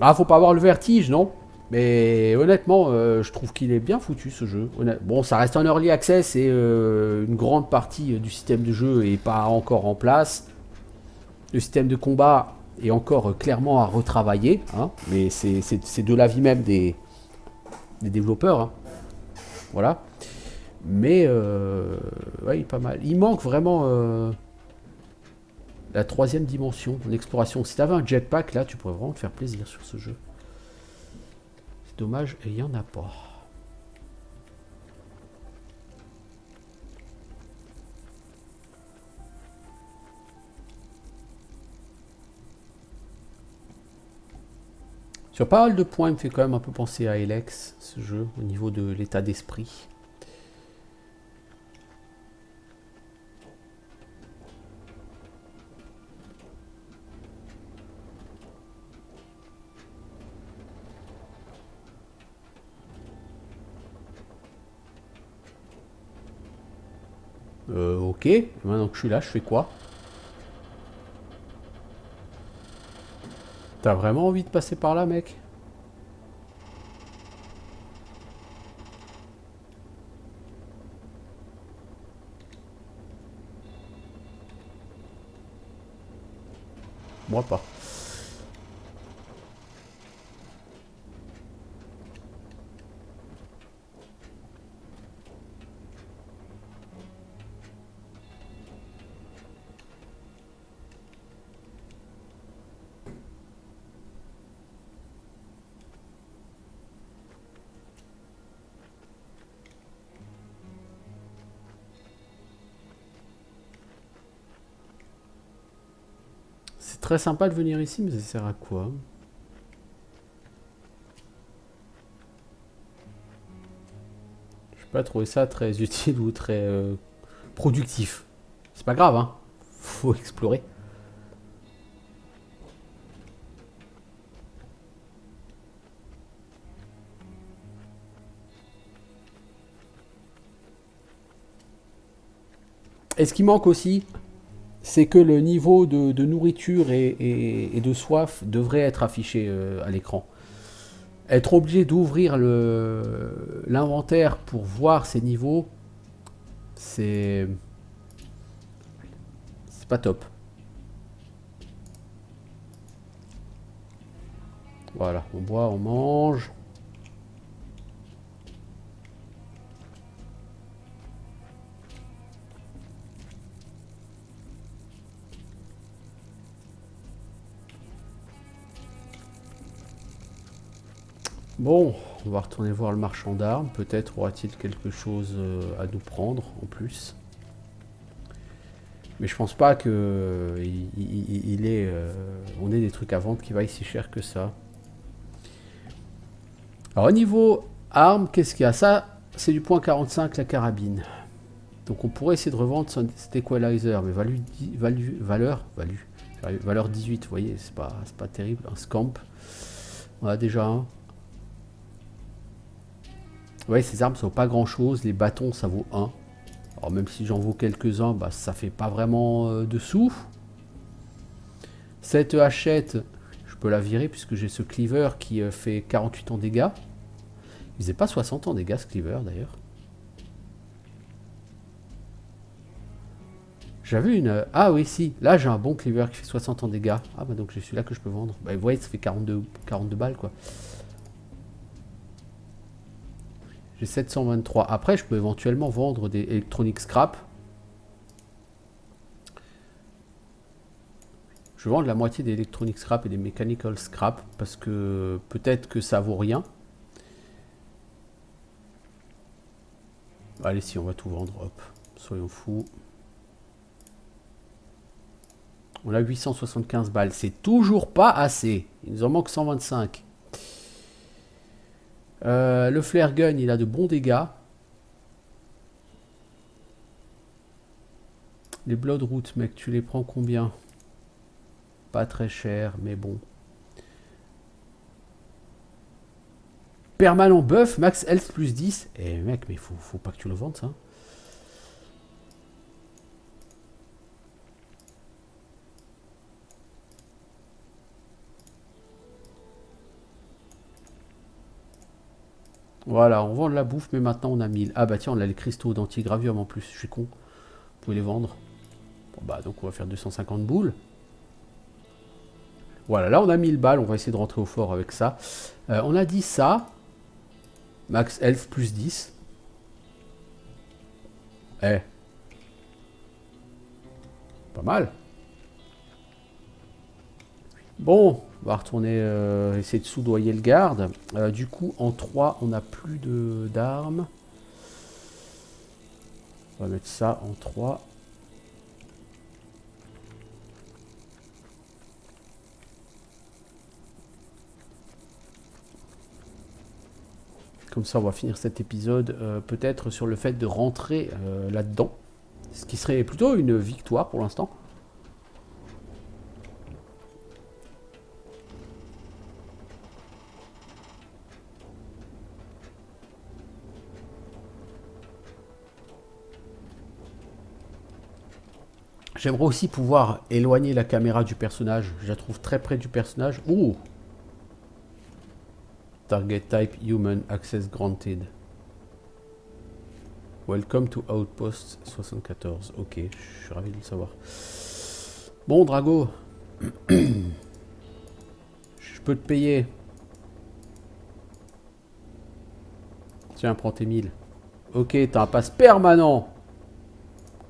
Ah, faut pas avoir le vertige, non? Mais honnêtement, je trouve qu'il est bien foutu ce jeu. Bon, ça reste un early access et une grande partie du système de jeu est pas encore en place. Le système de combat est encore clairement à retravailler, hein, mais c'est de l'avis même des développeurs. Hein. Voilà. Mais ouais, il est pas mal. Il manque vraiment la troisième dimension, l'exploration. Si tu avais un jetpack, là, tu pourrais vraiment te faire plaisir sur ce jeu. C'est dommage, il n'y en a pas. Sur pas mal de points, il me fait quand même un peu penser à Elex, ce jeu, au niveau de l'état d'esprit. Ok, maintenant que je suis là, je fais quoi? T'as vraiment envie de passer par là, mec? Moi pas. C'est très sympa de venir ici, mais ça sert à quoi? Je n'ai pas trouvé ça très utile ou très productif. C'est pas grave, hein. Faut explorer. Et ce qui manque aussi, c'est que le niveau de nourriture et de soif devrait être affiché à l'écran. Être obligé d'ouvrir l'inventaire pour voir ces niveaux, c'est pas top. Voilà, on boit, on mange. Bon, on va retourner voir le marchand d'armes. Peut-être aura-t-il quelque chose à nous prendre en plus. Mais je pense pas que on ait des trucs à vendre qui vaillent si cher que ça. Alors au niveau armes, qu'est-ce qu'il y a? Ça, c'est du point 45 la carabine. Donc on pourrait essayer de revendre cet equalizer, mais valeur 18, vous voyez, c'est pas terrible. Un scamp, on a déjà un. Vous voyez, ces armes ça vaut pas grand chose, les bâtons ça vaut 1. Alors même si j'en vaux quelques-uns, bah, ça fait pas vraiment de sous. Cette hachette, je peux la virer puisque j'ai ce cleaver qui fait 48 en dégâts. Il faisait pas 60 en dégâts ce cleaver d'ailleurs. J'avais une... Ah oui, si. Là, j'ai un bon cleaver qui fait 60 en dégâts. Ah bah donc j'ai celui-là que je peux vendre. Bah, vous voyez, ça fait 42 balles quoi. J'ai 723. Après, je peux éventuellement vendre des electronic scrap. Je vais vendre la moitié des electronic scrap et des mechanical scrap parce que peut-être que ça vaut rien. Allez, si, on va tout vendre. Hop, soyons fous. On a 875 balles. C'est toujours pas assez. Il nous en manque 125. Le flare gun, il a de bons dégâts. Les bloodroot, mec, tu les prends combien? Pas très cher, mais bon. Permanent buff, max health plus 10. Eh mec, mais faut pas que tu le vendes ça. Voilà, on vend de la bouffe, mais maintenant on a 1000. Ah bah tiens, on a les cristaux d'antigravium en plus, je suis con. Vous pouvez les vendre. Bon bah donc on va faire 250 boules. Voilà, là on a 1000 balles, on va essayer de rentrer au fort avec ça. On a dit ça. Max health plus 10. Eh. Pas mal. Bon, on va retourner essayer de soudoyer le garde. Du coup, en 3, on n'a plus d'armes. On va mettre ça en 3. Comme ça, on va finir cet épisode peut-être sur le fait de rentrer là-dedans. Ce qui serait plutôt une victoire pour l'instant. J'aimerais aussi pouvoir éloigner la caméra du personnage. Je la trouve très près du personnage. Ouh! Target type human access granted. Welcome to Outpost 74. Ok, je suis ravi de le savoir. Bon, Drago. Je peux te payer. Tiens, prends tes 1000. Ok, t'as un pass permanent.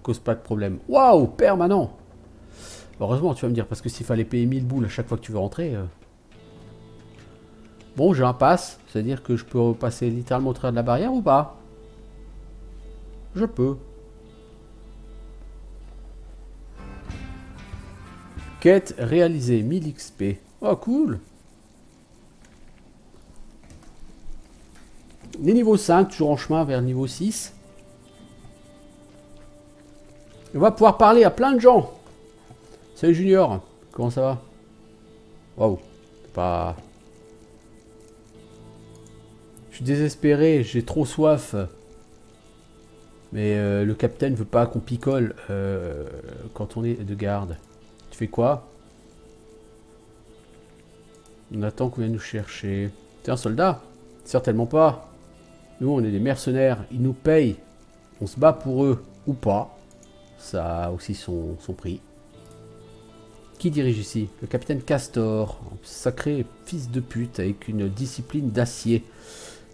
Cause pas de problème. Waouh, permanent. Heureusement, tu vas me dire, parce que s'il fallait payer 1000 boules à chaque fois que tu veux rentrer... Bon, j'ai un pass. C'est-à-dire que je peux passer littéralement au travers de la barrière ou pas? Je peux. Quête réalisée, 1000 XP. Oh, cool. Les niveaux 5, toujours en chemin vers le niveau 6. On va pouvoir parler à plein de gens. Salut Junior, comment ça va? Waouh, pas... Je suis désespéré, j'ai trop soif. Mais le capitaine veut pas qu'on picole quand on est de garde. Tu fais quoi? On attend qu'on vienne nous chercher. T'es un soldat? Certainement pas. Nous, on est des mercenaires. Ils nous payent. On se bat pour eux ou pas. Ça a aussi son prix. Qui dirige ici? Le capitaine Castor. Sacré fils de pute avec une discipline d'acier.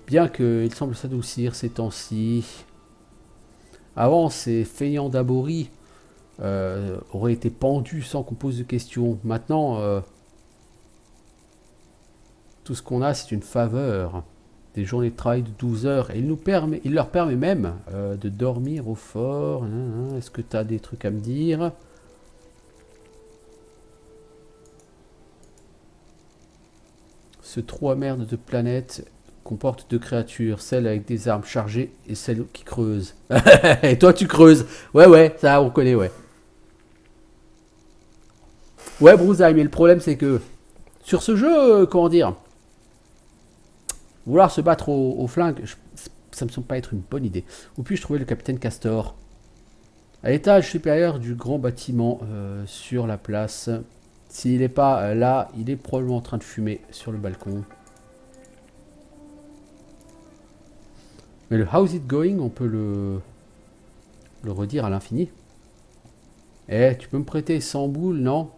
Bien qu'il semble s'adoucir ces temps-ci. Avant, ces feignants d'Abori auraient été pendus sans qu'on pose de questions. Maintenant, Tout ce qu'on a, c'est une faveur. Des journées de travail de 12 heures. Et il leur permet même de dormir au fort. Est-ce que tu as des trucs à me dire? Ce trou à merde de planète comporte deux créatures, celle avec des armes chargées et celle qui creuse. Et toi tu creuses. Ouais, ça on connaît, ouais. Ouais, Bruisaille, mais le problème c'est que sur ce jeu, comment dire, vouloir se battre au flingue, ça me semble pas être une bonne idée. Où puis-je trouver le capitaine Castor? À l'étage supérieur du grand bâtiment sur la place. S'il n'est pas là, il est probablement en train de fumer sur le balcon. Mais le how's it going, on peut le redire à l'infini. Eh, tu peux me prêter 100 boules, non?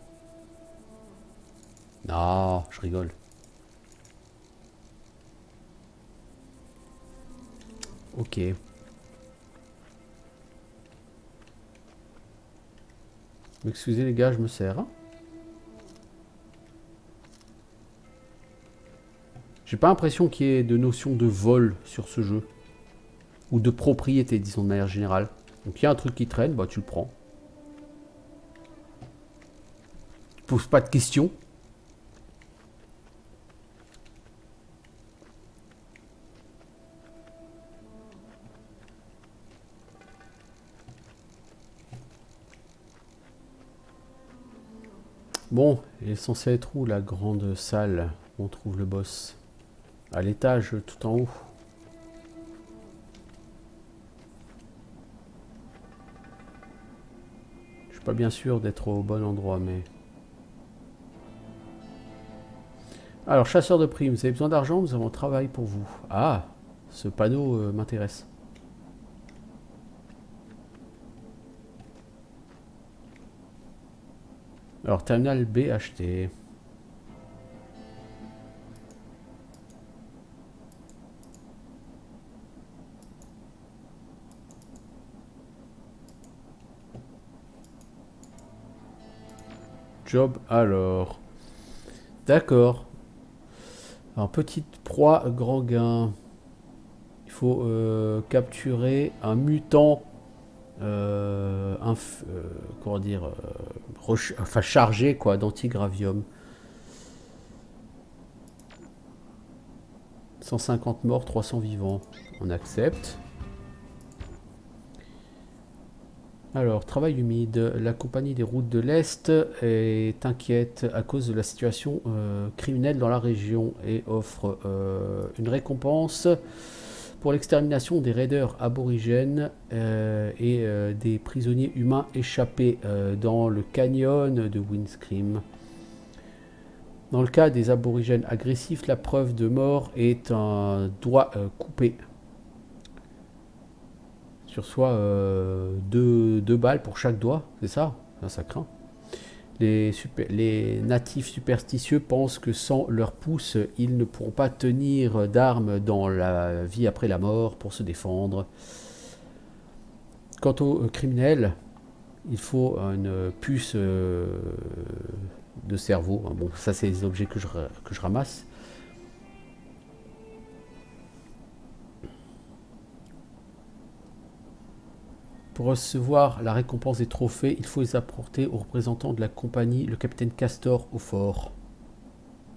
Non, je rigole. Ok. Excusez les gars, je me sers. Hein. J'ai pas l'impression qu'il y ait de notion de vol sur ce jeu. Ou de propriété, disons de manière générale. Donc il y a un truc qui traîne, bah tu le prends. Pose pas de questions. Bon, il est censé être où la grande salle où on trouve le boss? À l'étage, tout en haut. Je suis pas bien sûr d'être au bon endroit, mais... Alors, chasseur de primes, vous avez besoin d'argent? Nous avons un travail pour vous. Ah, ce panneau m'intéresse. Alors, terminal B acheté. Job alors. D'accord. Alors, petite proie, grand gain. Il faut capturer un mutant. Comment dire enfin chargé quoi d'antigravium. 150 morts, 300 vivants. On accepte. Alors, travail humide. La compagnie des routes de l'Est est inquiète à cause de la situation criminelle dans la région et offre une récompense pour l'extermination des raiders aborigènes et des prisonniers humains échappés dans le canyon de Windscream. Dans le cas des aborigènes agressifs, la preuve de mort est un doigt coupé. Sur soi, deux balles pour chaque doigt, c'est ça? Ça craint. Les natifs superstitieux pensent que sans leur pouce, ils ne pourront pas tenir d'armes dans la vie après la mort pour se défendre. Quant aux criminels, il faut une puce de cerveau. Bon, ça c'est des objets que je ramasse. Pour recevoir la récompense des trophées, il faut les apporter au représentant de la compagnie, le capitaine Castor, au fort.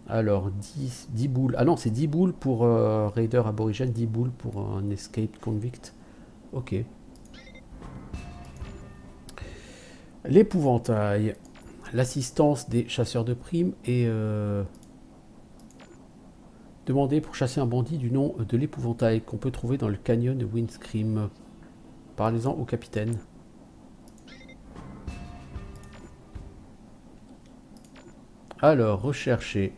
Alors, 10 boules. Ah non, c'est 10 boules pour Raider aborigène, 10 boules pour un Escape Convict. Ok. L'épouvantail. L'assistance des chasseurs de primes est demandée pour chasser un bandit du nom de l'épouvantail qu'on peut trouver dans le canyon de Windscream. Parlez-en au capitaine. Alors, recherchez.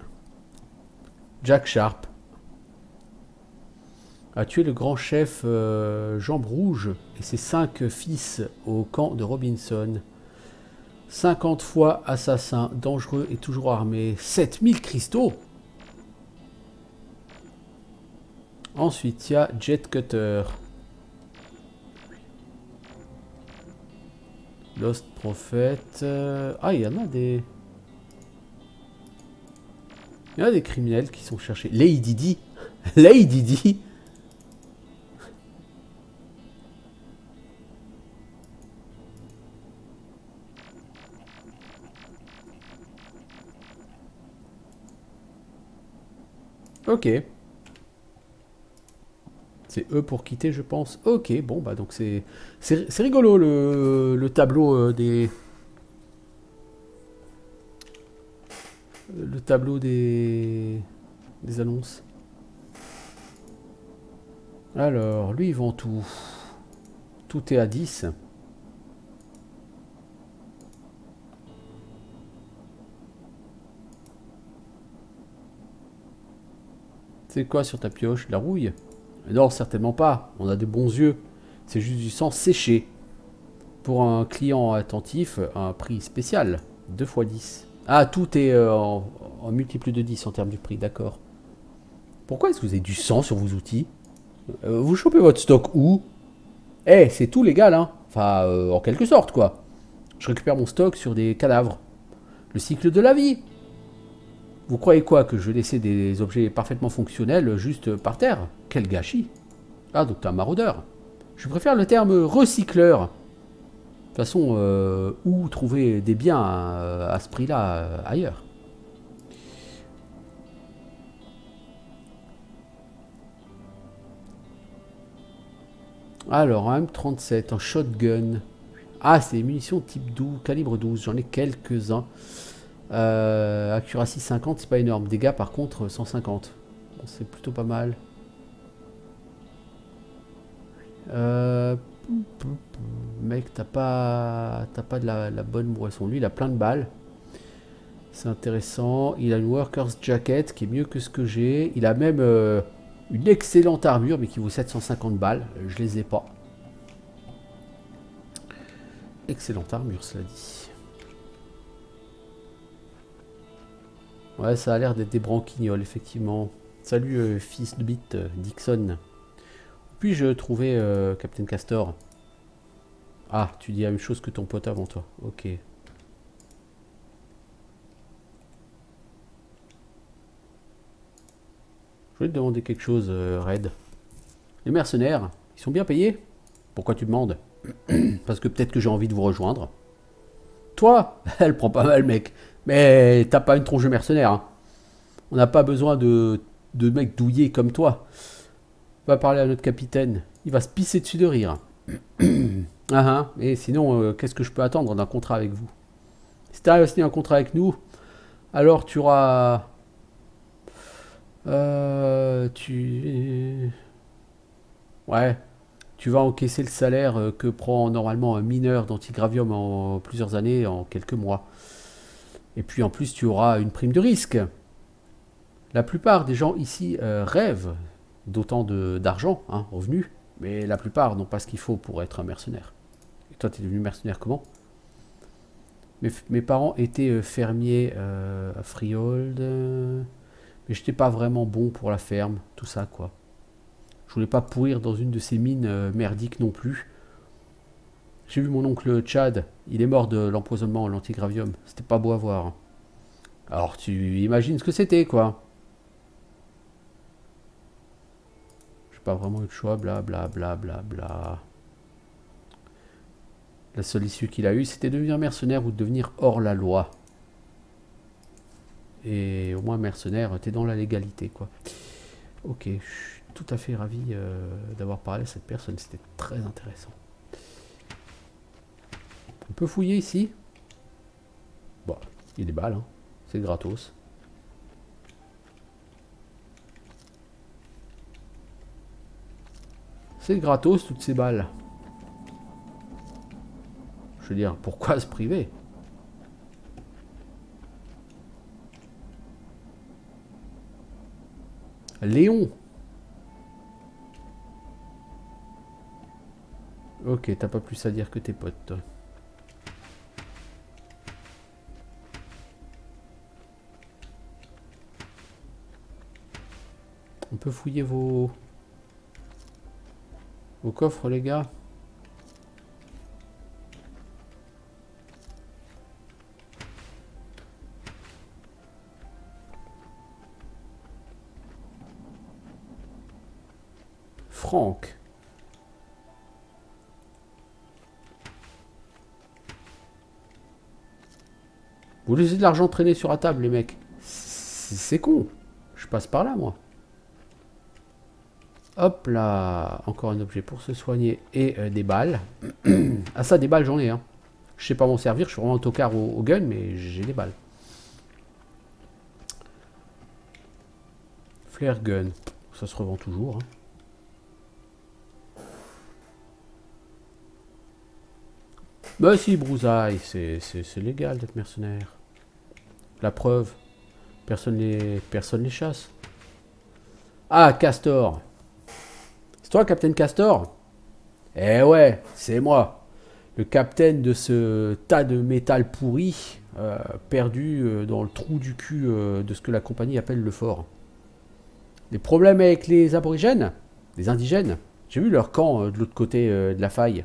Jack Sharp a tué le grand chef Jambe Rouge et ses 5 fils au camp de Robinson. 50 fois assassin, dangereux et toujours armé. 7000 cristaux. Ensuite, il y a Jet Cutter. Lost Prophet. Ah, il y en a des... Il y a des criminels qui sont cherchés. Lady Di. Lady Di. Ok. C'est eux pour quitter, je pense. Ok, bon, bah donc c'est rigolo le tableau des... Le tableau des annonces. Alors, lui, il vend tout. Tout est à 10. C'est quoi sur ta pioche? La rouille? Non, certainement pas. On a de bons yeux. C'est juste du sang séché. Pour un client attentif, un prix spécial. 2 fois 10. Ah, tout est en multiple de 10 en termes du prix, d'accord. Pourquoi est-ce que vous avez du sang sur vos outils? Vous chopez votre stock où? Eh, c'est tout légal, hein. Enfin, en quelque sorte, quoi. Je récupère mon stock sur des cadavres. Le cycle de la vie. Vous croyez quoi, que je vais laisser des objets parfaitement fonctionnels juste par terre? Quel gâchis. Ah, donc t'es un maraudeur. Je préfère le terme recycleur. De toute façon, où trouver des biens à ce prix-là ailleurs? Alors, un M37, un shotgun. Ah, c'est des munitions type 12, calibre 12. J'en ai quelques-uns. Accuracy 50, c'est pas énorme. Dégâts, par contre, 150. Bon, c'est plutôt pas mal. Euh, Mec, t'as pas de la bonne boisson. Lui, il a plein de balles. C'est intéressant. Il a une Worker's Jacket qui est mieux que ce que j'ai. Il a même une excellente armure, mais qui vaut 750 balles. Je les ai pas. Excellente armure, cela dit. Ouais, ça a l'air d'être des branquignoles, effectivement. Salut, fils de bite, Dixon. Puis-je trouver Captain Castor? Ah, tu dis la même chose que ton pote avant toi. Ok. Je voulais te demander quelque chose, Red. Les mercenaires, ils sont bien payés? Pourquoi tu demandes? Parce que peut-être que j'ai envie de vous rejoindre. Toi, elle prend pas mal, mec. Mais t'as pas une tronche de mercenaire, hein. On n'a pas besoin de mecs douillés comme toi. On va parler à notre capitaine. Il va se pisser dessus de rire. Ah ah. Et sinon, qu'est-ce que je peux attendre d'un contrat avec vous? Si tu arrives à signer un contrat avec nous, alors tu auras... Ouais. Tu vas encaisser le salaire que prend normalement un mineur d'antigravium en plusieurs années, en quelques mois. Et puis en plus, tu auras une prime de risque. La plupart des gens ici rêvent d'autant d'argent, hein, revenus, mais la plupart n'ont pas ce qu'il faut pour être un mercenaire. Et toi, tu es devenu mercenaire comment? Mes parents étaient fermiers à Freehold, mais j'étais pas vraiment bon pour la ferme, tout ça quoi. Je voulais pas pourrir dans une de ces mines merdiques non plus. J'ai vu mon oncle Chad, il est mort de l'empoisonnement à l'antigravium. C'était pas beau à voir. Alors tu imagines ce que c'était quoi. J'ai pas vraiment eu le choix, bla bla bla bla bla. La seule issue qu'il a eue, c'était de devenir mercenaire ou de devenir hors la loi. Et au moins mercenaire, t'es dans la légalité quoi. Ok, je suis tout à fait ravi d'avoir parlé à cette personne, c'était très intéressant. On peut fouiller ici? Bon, il y a des balles, hein. C'est gratos. C'est gratos toutes ces balles. Je veux dire, pourquoi se priver? Léon. Ok, t'as pas plus à dire que tes potes, toi. On peut fouiller vos coffres, les gars. Franck. Vous laissez de l'argent traîner sur la table, les mecs. C'est con. Je passe par là, moi. Hop là. Encore un objet pour se soigner et des balles. Ah ça, des balles, j'en ai. Hein. Je sais pas m'en servir. Je suis vraiment un tocard au gun, mais j'ai des balles. Flare gun. Ça se revend toujours. Hein. Bah si, Brousaille. C'est légal d'être mercenaire. La preuve. Personne les chasse. Ah, Castor. C'est toi, Captain Castor? Eh ouais, c'est moi. Le capitaine de ce tas de métal pourri, perdu dans le trou du cul de ce que la compagnie appelle le fort. Des problèmes avec les aborigènes? Les indigènes? J'ai vu leur camp de l'autre côté de la faille.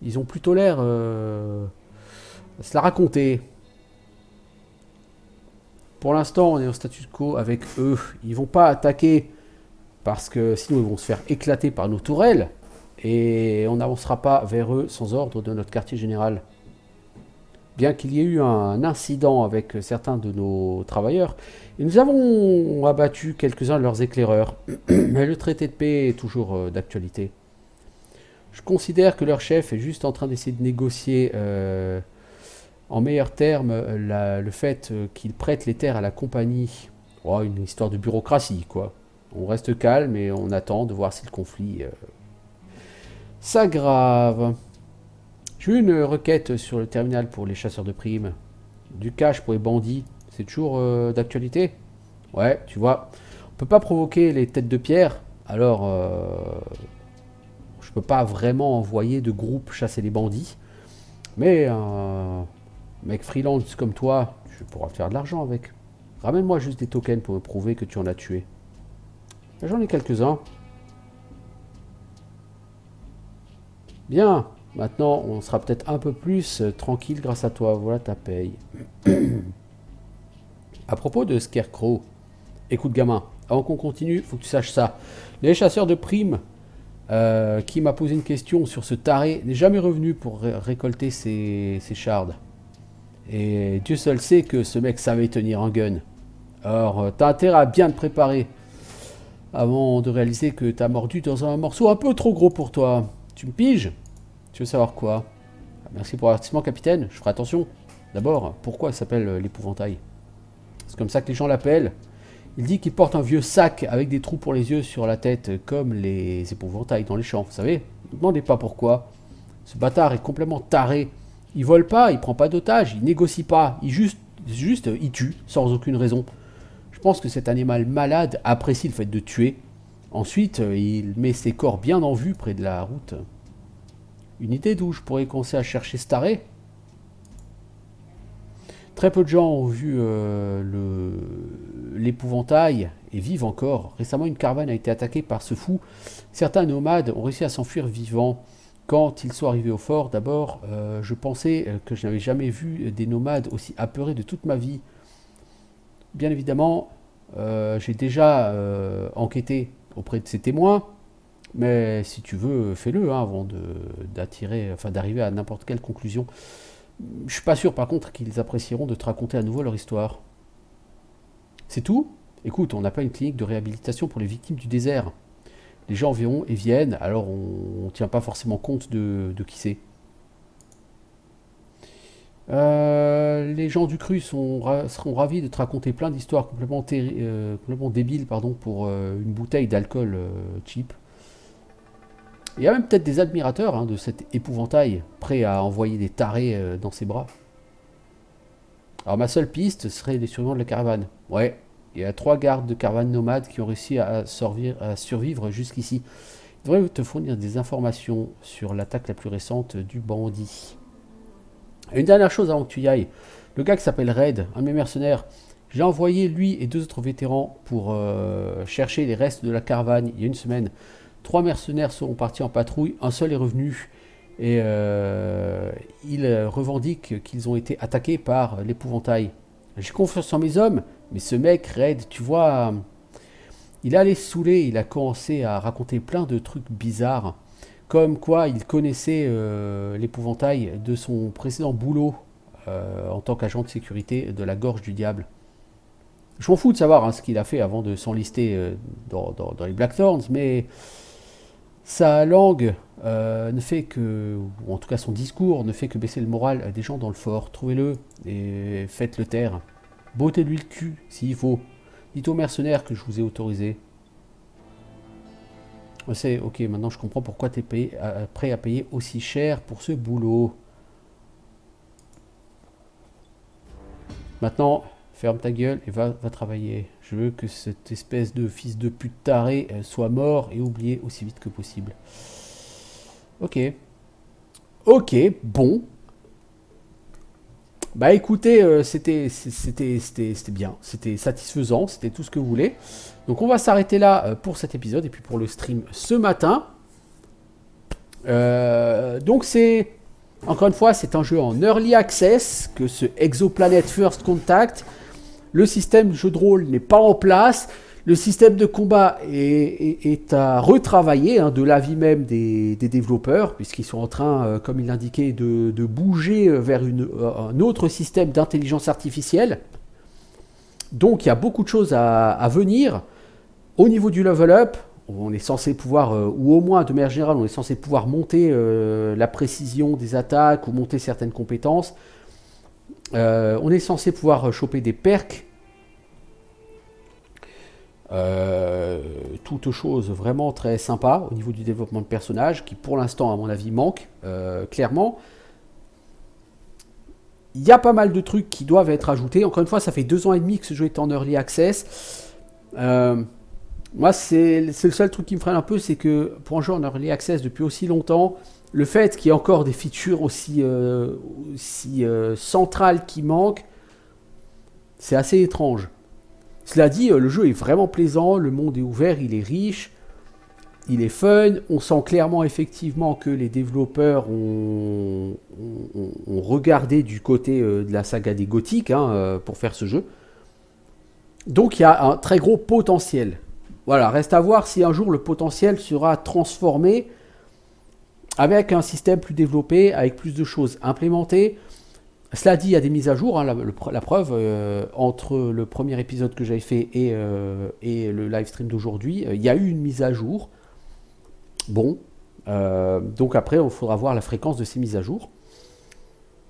Ils ont plutôt l'air à se la raconter. Pour l'instant, on est au statu quo avec eux. Ils vont pas attaquer parce que sinon ils vont se faire éclater par nos tourelles et on n'avancera pas vers eux sans ordre de notre quartier général. Bien qu'il y ait eu un incident avec certains de nos travailleurs, et nous avons abattu quelques-uns de leurs éclaireurs. Mais le traité de paix est toujours d'actualité. Je considère que leur chef est juste en train d'essayer de négocier en meilleurs termes le fait qu'il prête les terres à la compagnie. Oh, une histoire de bureaucratie, quoi. On reste calme et on attend de voir si le conflit s'aggrave. J'ai eu une requête sur le terminal pour les chasseurs de primes. Du cash pour les bandits. C'est toujours d'actualité? Ouais, tu vois. On peut pas provoquer les têtes de pierre. Alors, je peux pas vraiment envoyer de groupe chasser les bandits. Mais un mec freelance comme toi, tu pourras faire de l'argent avec. Ramène-moi juste des tokens pour me prouver que tu en as tué. J'en ai quelques-uns. Bien. Maintenant, on sera peut-être un peu plus tranquille grâce à toi. Voilà ta paye. À propos de Scarecrow, écoute gamin, avant qu'on continue, faut que tu saches ça. Les chasseurs de primes qui m'a posé une question sur ce taré n'est jamais revenu pour récolter ses shards. Et Dieu seul sait que ce mec savait tenir un gun. Alors, t'as intérêt à bien te préparer avant de réaliser que t'as mordu dans un morceau un peu trop gros pour toi. Tu me piges? Tu veux savoir quoi? Merci pour l'avertissement, capitaine. Je ferai attention. D'abord, pourquoi il s'appelle l'épouvantail? C'est comme ça que les gens l'appellent. Il dit qu'il porte un vieux sac avec des trous pour les yeux sur la tête, comme les épouvantails dans les champs, vous savez? Ne me demandez pas pourquoi. Ce bâtard est complètement taré. Il vole pas, il prend pas d'otages, il négocie pas, il tue, sans aucune raison. Je pense que cet animal malade apprécie le fait de tuer. Ensuite, il met ses corps bien en vue près de la route. Une idée d'où je pourrais commencer à chercher ce taré? Très peu de gens ont vu l'épouvantail et vivent encore. Récemment, une caravane a été attaquée par ce fou. Certains nomades ont réussi à s'enfuir vivants. Quand ils sont arrivés au fort, d'abord, je pensais que je n'avais jamais vu des nomades aussi apeurés de toute ma vie. Bien évidemment, j'ai déjà enquêté auprès de ces témoins. Mais si tu veux, fais-le hein, avant d'arriver à n'importe quelle conclusion. Je suis pas sûr par contre qu'ils apprécieront de te raconter à nouveau leur histoire. C'est tout? Écoute, on n'a pas une clinique de réhabilitation pour les victimes du désert. Les gens vont et viennent, alors on ne tient pas forcément compte de qui c'est. Les gens du cru seront ravis de te raconter plein d'histoires complètement débiles pour une bouteille d'alcool cheap. Il y a même peut-être des admirateurs hein, de cet épouvantail, prêts à envoyer des tarés dans ses bras. Alors ma seule piste serait les survivants de la caravane. Ouais, il y a 3 gardes de caravane nomades qui ont réussi à survivre jusqu'ici. Ils devraient te fournir des informations sur l'attaque la plus récente du bandit. Et une dernière chose avant que tu y ailles. Le gars qui s'appelle Red, un de mes mercenaires, j'ai envoyé lui et 2 autres vétérans pour chercher les restes de la caravane il y a une semaine. 3 mercenaires sont partis en patrouille, un seul est revenu et ils revendiquent qu'ils ont été attaqués par l'épouvantail. J'ai confiance en mes hommes, mais ce mec, Red, tu vois, Il allait se saouler, il a commencé à raconter plein de trucs bizarres, comme quoi il connaissait l'épouvantail de son précédent boulot en tant qu'agent de sécurité de la Gorge du Diable. Je m'en fous de savoir ce qu'il a fait avant de s'enlister dans les Blackthorns, mais sa langue ne fait que, ou en tout cas son discours, ne fait que baisser le moral des gens dans le fort. Trouvez-le et faites-le taire. Bottez-lui le cul s'il faut. Dites aux mercenaires que je vous ai autorisé. C'est ok, maintenant je comprends pourquoi tu es prêt à payer aussi cher pour ce boulot. Maintenant, ferme ta gueule et va travailler. Je veux que cette espèce de fils de pute taré soit mort et oublié aussi vite que possible. Ok. Ok, bon. Bah écoutez, c'était bien, c'était satisfaisant, c'était tout ce que vous voulez. Donc on va s'arrêter là pour cet épisode et puis pour le stream ce matin. Donc c'est, encore une fois, c'est un jeu en early access, que ce Exoplanet First Contact. Le système de jeu de rôle n'est pas en place. Le système de combat est à retravailler, de l'avis même des développeurs, puisqu'ils sont en train, comme il l'indiquait, de bouger vers un autre système d'intelligence artificielle. Donc il y a beaucoup de choses à venir. Au niveau du level up, on est censé pouvoir, ou au moins de manière générale, on est censé pouvoir monter la précision des attaques ou monter certaines compétences. On est censé pouvoir choper des perks. Toute chose vraiment très sympa au niveau du développement de personnage qui pour l'instant à mon avis manque clairement. Il y a pas mal de trucs qui doivent être ajoutés. Encore une fois, ça fait 2 ans et demi que ce jeu est en early access. Moi c'est le seul truc qui me freine un peu, c'est que pour un jeu en early access depuis aussi longtemps, le fait qu'il y ait encore des features aussi centrales qui manquent, c'est assez étrange. Cela dit, le jeu est vraiment plaisant, le monde est ouvert, il est riche, il est fun. On sent clairement effectivement que les développeurs ont regardé du côté de la saga des Gothiques pour faire ce jeu. Donc il y a un très gros potentiel. Voilà, reste à voir si un jour le potentiel sera transformé avec un système plus développé, avec plus de choses implémentées. Cela dit, il y a des mises à jour, la preuve, entre le premier épisode que j'avais fait et le live stream d'aujourd'hui, il y a eu une mise à jour. Bon, donc après, il faudra voir la fréquence de ces mises à jour.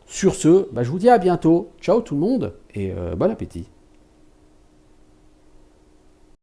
Sur ce, je vous dis à bientôt. Ciao tout le monde et bon appétit.